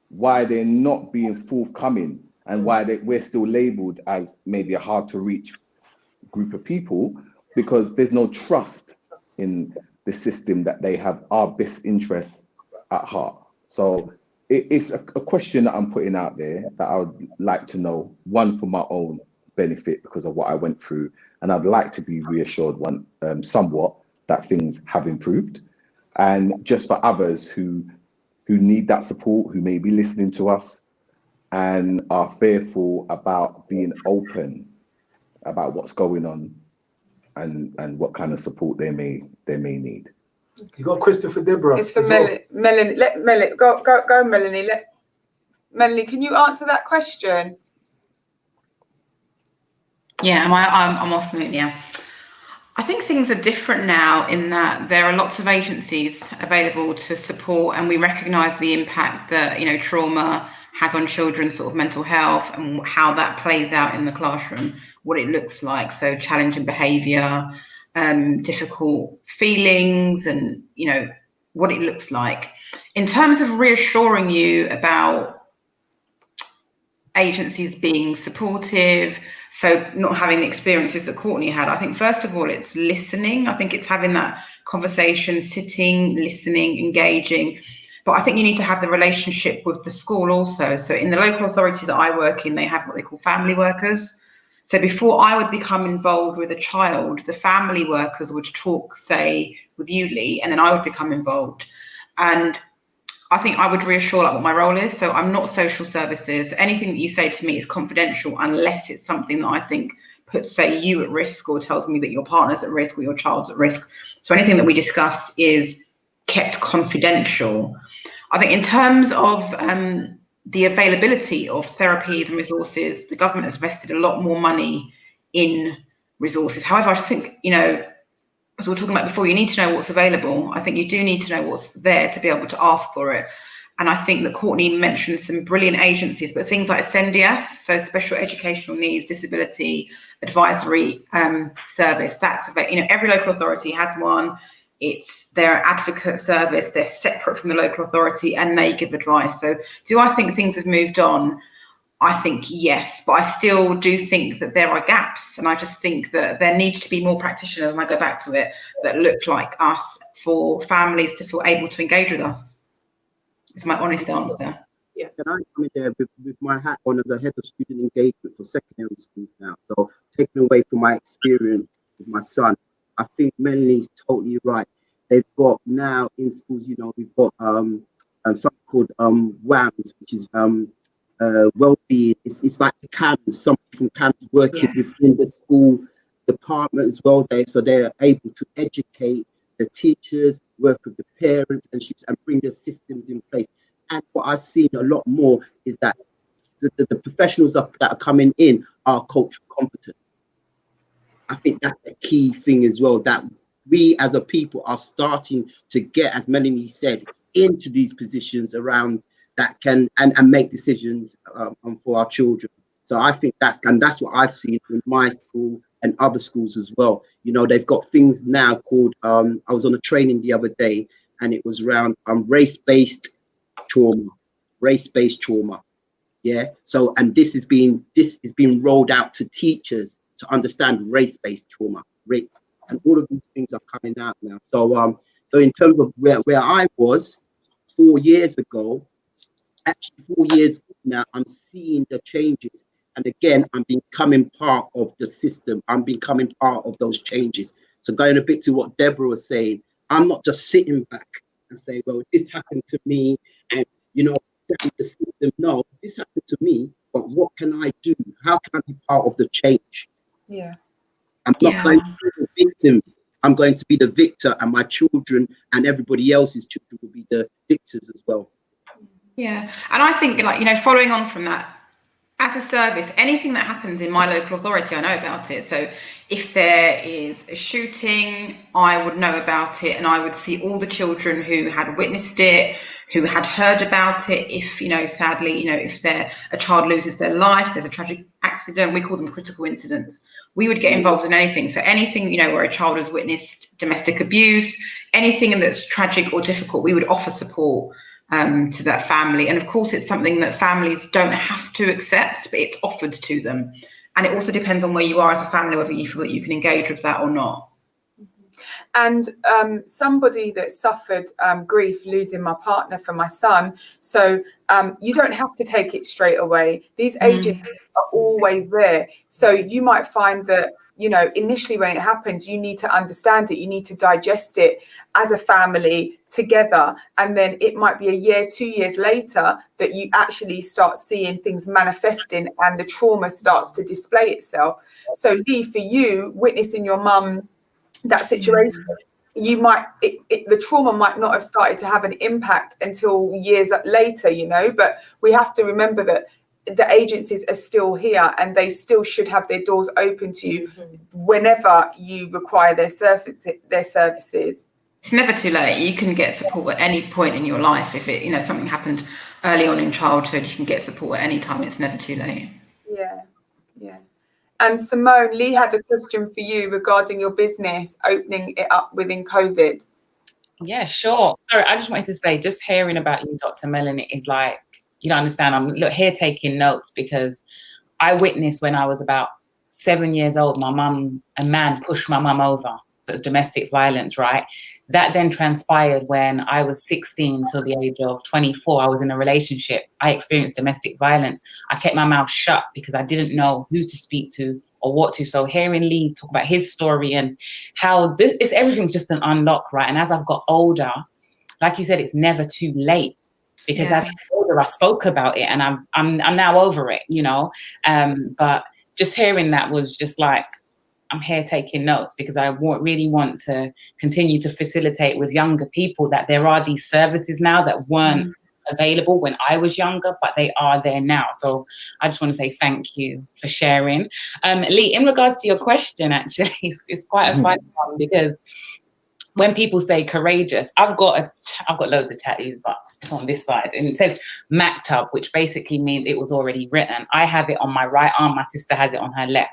why they're not being forthcoming, and why we're still labeled as maybe a hard to reach group of people, because there's no trust in the system that they have our best interests at heart. So it's a question that I'm putting out there that I would like to know, one, for my own benefit because of what I went through, and I'd like to be reassured somewhat that things have improved, and just for others who need that support, who may be listening to us and are fearful about being open about what's going on and what kind of support they may need. You got Christopher Deborah. It's for Melanie. Melanie, let Melanie go, Melanie. Melanie, can you answer that question? Yeah, I'm off mute now. I think things are different now in that there are lots of agencies available to support, and we recognise the impact that trauma has on children's sort of mental health and how that plays out in the classroom, what it looks like. So challenging behaviour, difficult feelings, and what it looks like. In terms of reassuring you about agencies being supportive, so not having the experiences that Courtney had, I think first of all it's listening. I think it's having that conversation, sitting, listening, engaging. But I think you need to have the relationship with the school also. So in the local authority that I work in, they have what they call family workers. So before I would become involved with a child, the family workers would talk, say, with you, Lee, and then I would become involved. And I think I would reassure what my role is. So I'm not social services. Anything that you say to me is confidential unless it's something that I think puts, say, you at risk, or tells me that your partner's at risk or your child's at risk. So anything that we discuss is kept confidential. I think in terms of the availability of therapies and resources, the government has invested a lot more money in resources. However, I think, as we were talking about before, you need to know what's available. I think you do need to know what's there to be able to ask for it. And I think that Courtney mentioned some brilliant agencies, but things like SENDIAS, so Special Educational Needs Disability Advisory Service, that's every local authority has one. It's their advocate service. They're separate from the local authority and they give advice. So do I think things have moved on? I think yes, but I still do think that there are gaps, and I just think that there needs to be more practitioners, and I go back to it, that look like us, for families to feel able to engage with us. It's my honest answer. Yeah. Can I come in there with my hat on as a head of student engagement for secondary schools now? So taking away from my experience with my son, I think Melanie's totally right. They've got now in schools, we've got something called WAMs, which is Wellbeing. It's like the CAMs, some different CAMs working within the school department as well. They're able to educate the teachers, work with the parents, and bring the systems in place. And what I've seen a lot more is that the professionals that are coming in are culturally competent. I think that's a key thing as well, that we as a people are starting to get, as Melanie said, into these positions around that can and make decisions for our children. So I think that's what I've seen in my school and other schools as well. They've got things now called, I was on a training the other day, and it was around race-based trauma. Yeah. So, and this is being rolled out to teachers to understand race-based trauma, rape, and all of these things are coming out now. So so in terms of where I was 4 years ago, actually 4 years now, I'm seeing the changes. And again, I'm becoming part of the system. I'm becoming part of those changes. So going a bit to what Deborah was saying, I'm not just sitting back and saying, well, this happened to me and, you know, the system. No, this happened to me, but what can I do? How can I be part of the change? Yeah. I'm not going to be the victim. I'm going to be the victor, and my children and everybody else's children will be the victors as well. Yeah, and I think, like, you know, following on from that, as a service, anything that happens in my local authority, I know about it. So if there is a shooting, I would know about it, and I would see all the children who had witnessed it, who had heard about it. If, you know, sadly, you know, if a child loses their life, there's a tragic accident, we call them critical incidents. We would get involved in anything. So anything, you know, where a child has witnessed domestic abuse, anything that's tragic or difficult, we would offer support to that family. And of course, it's something that families don't have to accept, but it's offered to them. And it also depends on where you are as a family, whether you feel that you can engage with that or not. And somebody that suffered grief losing my partner for my son. So you don't have to take it straight away. These agencies are always there. So you might find that, you know, initially when it happens, you need to understand it. You need to digest it as a family together. And then it might be a year, 2 years later that you actually start seeing things manifesting and the trauma starts to display itself. So Lee, for you, witnessing your mum, that situation, you might, the trauma might not have started to have an impact until years later, you know, but we have to remember that the agencies are still here and they still should have their doors open to you whenever you require their services. It's never too late. You can get support at any point in your life. If it, you know, something happened early on in childhood, you can get support at any time. It's never too late. Yeah, yeah. And Simone, Lee had a question for you regarding your business opening it up within COVID. Yeah, sure. Sorry, I just wanted to say, just hearing about you, Dr. Melanie, is like, you don't understand. I'm here taking notes because I witnessed when I was about 7 years old, a man pushed my mum over. So it was domestic violence, right? That then transpired when I was 16 till the age of 24. I was in a relationship. I experienced domestic violence. I kept my mouth shut because I didn't know who to speak to or what to. So hearing Lee talk about his story and how everything's just an unlock, right? And as I've got older, like you said, it's never too late. Because as I got older, I spoke about it, and I'm now over it, you know. But just hearing that was just like, I'm here taking notes because I really want to continue to facilitate with younger people that there are these services now that weren't available when I was younger, but they are there now. So I just want to say thank you for sharing. Lee, in regards to your question, actually, it's quite a funny one because when people say courageous, I've got loads of tattoos, but it's on this side, and it says Maktab, which basically means it was already written. I have it on my right arm. My sister has it on her left.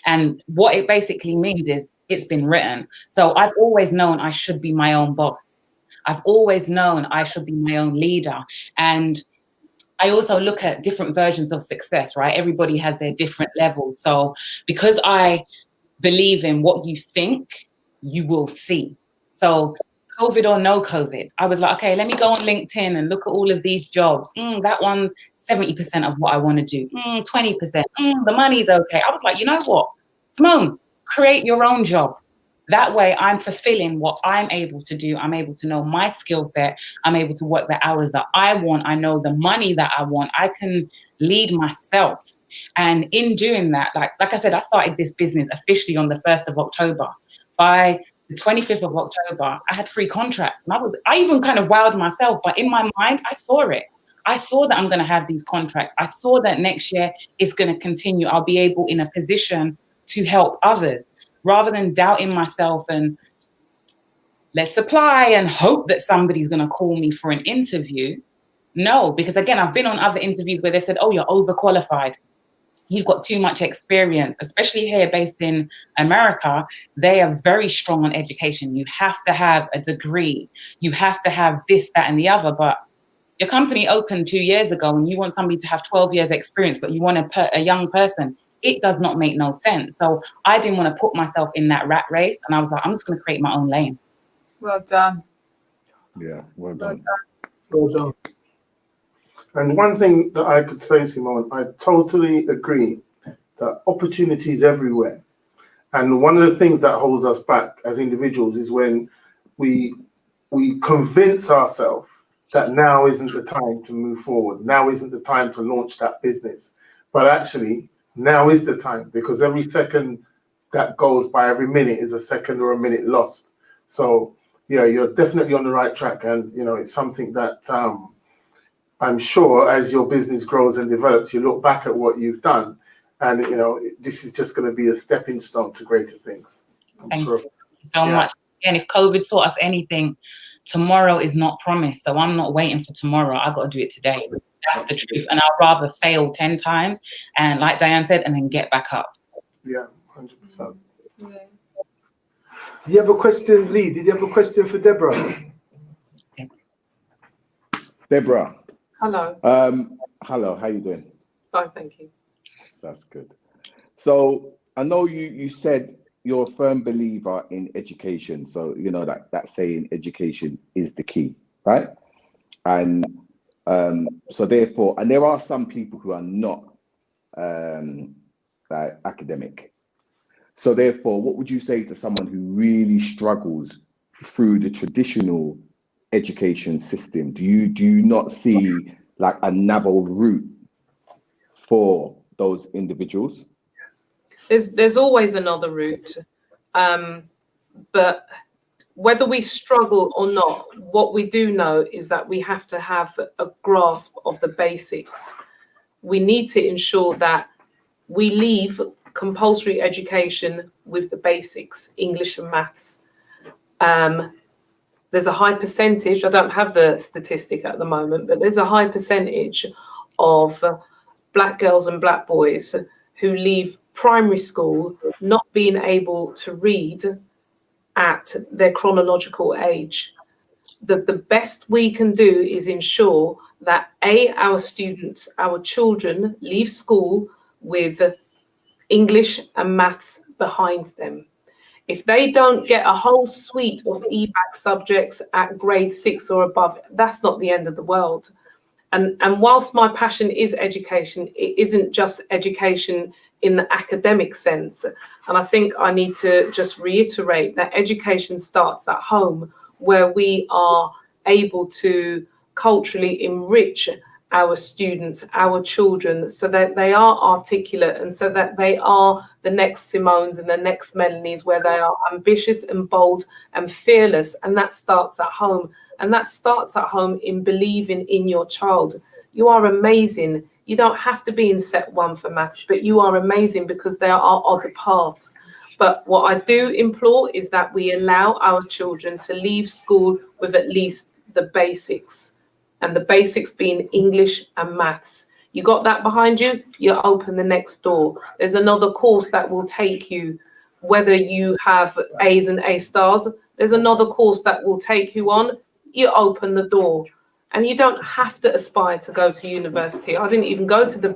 And what it basically means is it's been written. So I've always known I should be my own boss. I've always known I should be my own leader. And I also look at different versions of success, right? Everybody has their different levels. So because I believe in what you think, you will see. So COVID or no COVID, I was like, okay, let me go on LinkedIn and look at all of these jobs. That one's 70% of what I want to do. 20%. The money's okay. I was like, you know what? Simone, create your own job. That way I'm fulfilling what I'm able to do. I'm able to know my skill set. I'm able to work the hours that I want. I know the money that I want. I can lead myself. And in doing that, like I said, I started this business officially on the 1st of October. By the 25th of October, I had 3 contracts. And I even kind of wowed myself, but in my mind, I saw it. I saw that I'm going to have these contracts. I saw that next year it's going to continue. I'll be able in a position to help others rather than doubting myself and let's apply and hope that somebody's going to call me for an interview. No, because again, I've been on other interviews where they've said, oh, you're overqualified. You've got too much experience, especially here based in America. They are very strong on education. You have to have a degree. You have to have this, that, and the other. But your company opened 2 years ago and you want somebody to have 12 years experience, but you want a young person. it does not make no sense. So I didn't want to put myself in that rat race, and I was like, I'm just going to create my own lane. Well done. Yeah, well done. Well done. And one thing that I could say, Simone, I totally agree that opportunity is everywhere. And one of the things that holds us back as individuals is when we convince ourselves that now isn't the time to move forward. Now isn't the time to launch that business. But actually, now is the time, because every second that goes by, every minute is a second or a minute lost. So yeah, you're definitely on the right track. And, you know, it's something that I'm sure as your business grows and develops, you look back at what you've done, and, you know, this is just going to be a stepping stone to greater things. Thank you so much. And if COVID taught us anything, tomorrow is not promised. So I'm not waiting for tomorrow. I got to do it today. That's the truth. And I'd rather fail 10 times and, like Diane said, and then get back up. Yeah, 100%. Yeah. Did you have a question, Lee? Did you have a question for Deborah? Deborah. Hello. Hello, how you doing? Fine, thank you. That's good. So I know you said you're a firm believer in education. So, you know, that saying, education is the key, right? And so therefore, and there are some people who are not academic. So therefore, what would you say to someone who really struggles through the traditional education system? Do you not see like another route for those individuals? There's always another route, but whether we struggle or not, what we do know is that we have to have a grasp of the basics. We need to ensure that we leave compulsory education with the basics, English and maths. There's a high percentage, I don't have the statistic at the moment, but there's a high percentage of Black girls and Black boys who leave primary school not being able to read at their chronological age. The best we can do is ensure that our students, our children leave school with English and maths behind them. If they don't get a whole suite of EBAC subjects at grade 6 or above, that's not the end of the world. And whilst my passion is education, it isn't just education in the academic sense. And I think I need to just reiterate that education starts at home, where we are able to culturally enrich our students, our children, so that they are articulate and so that they are the next Simones and the next Melanies, where they are ambitious and bold and fearless. And that starts at home. And that starts at home in believing in your child. You are amazing. You don't have to be in set 1 for maths, but you are amazing because there are other paths. But what I do implore is that we allow our children to leave school with at least the basics, and the basics being English and maths. You got that behind you, you open the next door. There's another course that will take you, whether you have A's and A stars, there's another course that will take you on, you open the door. And you don't have to aspire to go to university. I didn't even go to the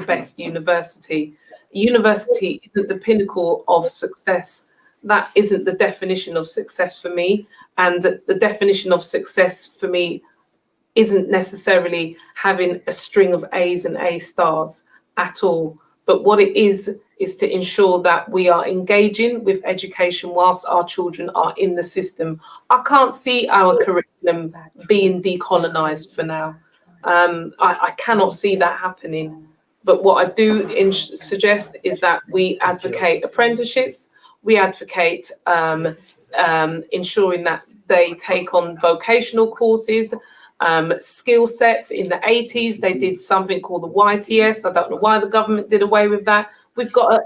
best university. University isn't the pinnacle of success. That isn't the definition of success for me. And the definition of success for me isn't necessarily having a string of A's and A stars at all. But what it is to ensure that we are engaging with education whilst our children are in the system. I can't see our curriculum being decolonized for now. I cannot see that happening. But what I do suggest is that we advocate apprenticeships. We advocate ensuring that they take on vocational courses, skill sets. In the 80s, they did something called the YTS. I don't know why the government did away with that. We've got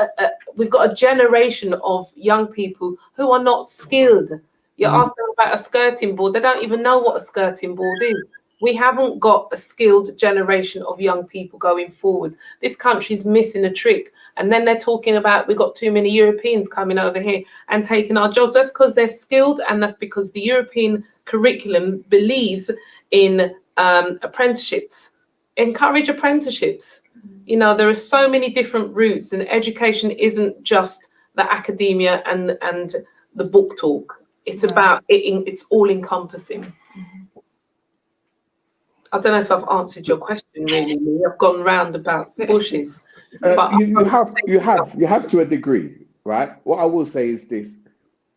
a generation of young people who are not skilled. You ask them about a skirting board, they don't even know what a skirting board is. We haven't got a skilled generation of young people going forward. This country's missing a trick. And then they're talking about we've got too many Europeans coming over here and taking our jobs. That's because they're skilled, and that's because the European curriculum believes in apprenticeships. Encourage apprenticeships. You know, there are so many different routes, and education isn't just the academia and the book talk. It's about it. It's all encompassing. I don't know if I've answered your question really, Lee. I've gone round about the bushes. But You have to a degree, right? What I will say is this: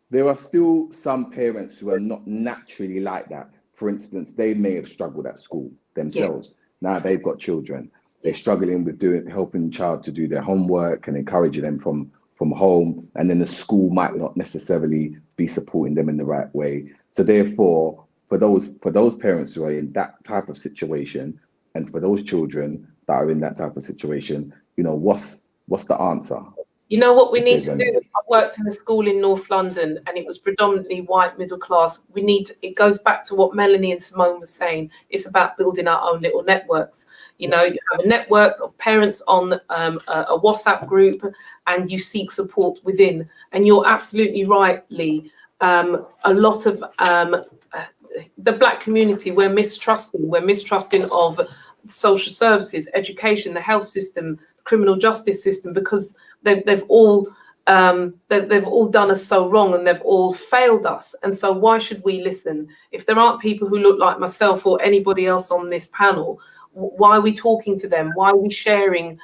there are still some parents who are not naturally like that. For instance, they may have struggled at school themselves. Yes. Now they've got children. They're struggling with helping the child to do their homework and encouraging them from home, and then the school might not necessarily be supporting them in the right way. So therefore, for those parents who are in that type of situation, and for those children that are in that type of situation, you know, what's the answer? You know what we need to do? I worked in a school in North London, and it was predominantly white middle class. It goes back to what Melanie and Simone were saying. It's about building our own little networks. You know, you have a network of parents on a WhatsApp group, and you seek support within. And you're absolutely right, Lee. A lot of the Black community, we're mistrusting of social services, education, the health system, criminal justice system, because they've all done us so wrong, and they've all failed us. And so why should we listen? If there aren't people who look like myself or anybody else on this panel, why are we talking to them? Why are we sharing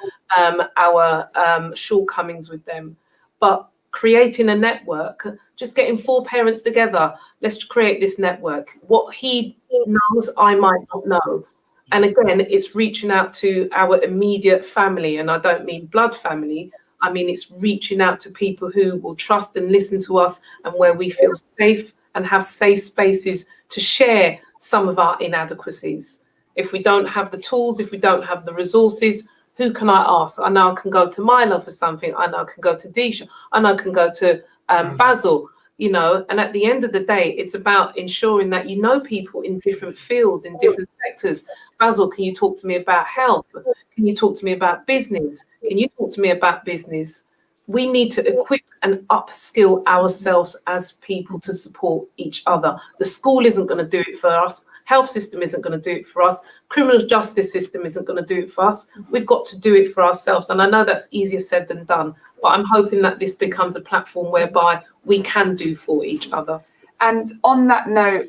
our shortcomings with them? But creating a network, just getting 4 parents together, let's create this network. What he knows, I might not know. And again, it's reaching out to our immediate family. And I don't mean blood family. I mean, it's reaching out to people who will trust and listen to us, and where we feel safe and have safe spaces to share some of our inadequacies. If we don't have the tools, if we don't have the resources, who can I ask? I know I can go to Milo for something. I know I can go to Disha. I know I can go to Basil. You know, and at the end of the day, it's about ensuring that you know people in different fields, in different sectors. Basil, can you talk to me about health? Can you talk to me about business? Can you talk to me about business? We need to equip and upskill ourselves as people to support each other. The school isn't going to do it for us. Health system isn't going to do it for us. Criminal justice system isn't going to do it for us. We've got to do it for ourselves. And I know that's easier said than done, but I'm hoping that this becomes a platform whereby we can do for each other. And on that note,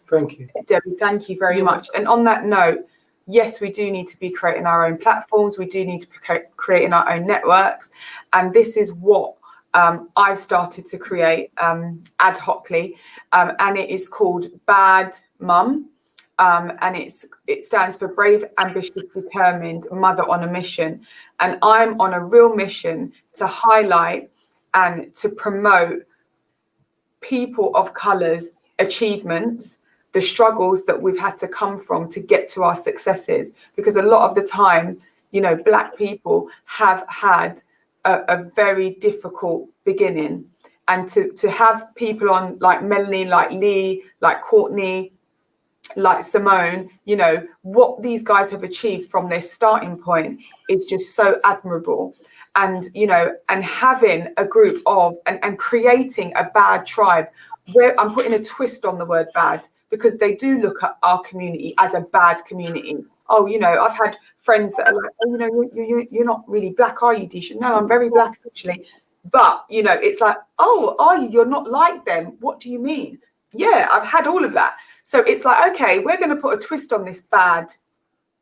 thank you, Debbie, thank you very much. And on that note, yes, we do need to be creating our own platforms. We do need to be creating our own networks. And this is what I've started to create ad hocly. And it is called Bad Mum. And it stands for Brave, Ambitious, Determined Mother on a Mission. And I'm on a real mission to highlight and to promote people of colour's achievements, the struggles that we've had to come from to get to our successes. Because a lot of the time, you know, Black people have had a very difficult beginning. And to have people on like Melanie, like Lee, like Courtney, like Simone, you know, what these guys have achieved from their starting point is just so admirable. And, you know, and having a group of and creating a bad tribe, where I'm putting a twist on the word bad, because they do look at our community as a bad community. Oh, you know, I've had friends that are like, oh, you know, you're not really Black, are you, Disha? No, I'm very Black, actually. But, you know, it's like, oh, are you? You're not like them. What do you mean? Yeah, I've had all of that. So it's like, okay, we're going to put a twist on this bad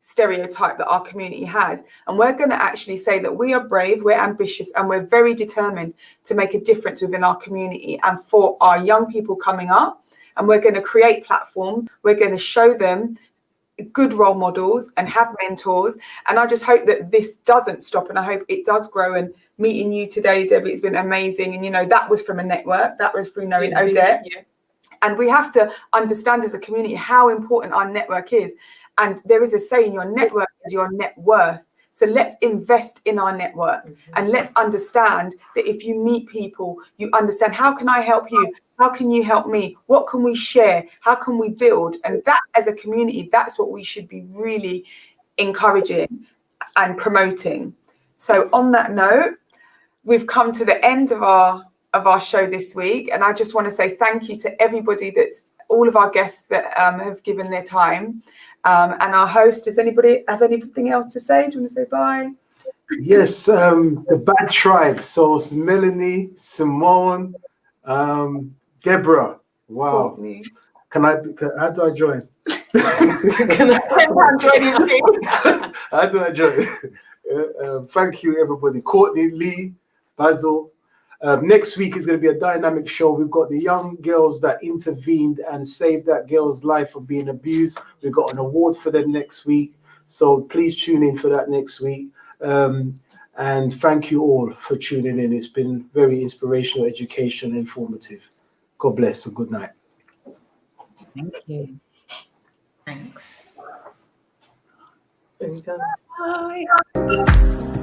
stereotype that our community has. And we're going to actually say that we are brave, we're ambitious, and we're very determined to make a difference within our community and for our young people coming up. And we're going to create platforms. We're going to show them good role models and have mentors. And I just hope that this doesn't stop, and I hope it does grow. And meeting you today, Debbie, it's been amazing. And, you know, that was from a network. That was through knowing Odette. Yeah. And we have to understand as a community how important our network is. And there is a saying, your network is your net worth. So let's invest in our network. And let's understand that if you meet people, you understand, how can I help you? How can you help me? What can we share? How can we build? And that, as a community, that's what we should be really encouraging and promoting. So on that note, we've come to the end of our show this week, and I just want to say thank you to everybody, that's all of our guests that have given their time, and our host. Does anybody have anything else to say? Do you want to say bye? Yes, the Bad Tribe. So it's Melanie, Simone, Deborah. Wow. Courtney. How do I join? I'm joining you. How do I join? Thank you, everybody. Courtney, Lee, Basil. Next week is going to be a dynamic show. We've got the young girls that intervened and saved that girl's life from being abused. We've got an award for them next week. So please tune in for that next week. And thank you all for tuning in. It's been very inspirational, educational, informative. God bless and good night. Thank you. Thanks. There you go. Bye.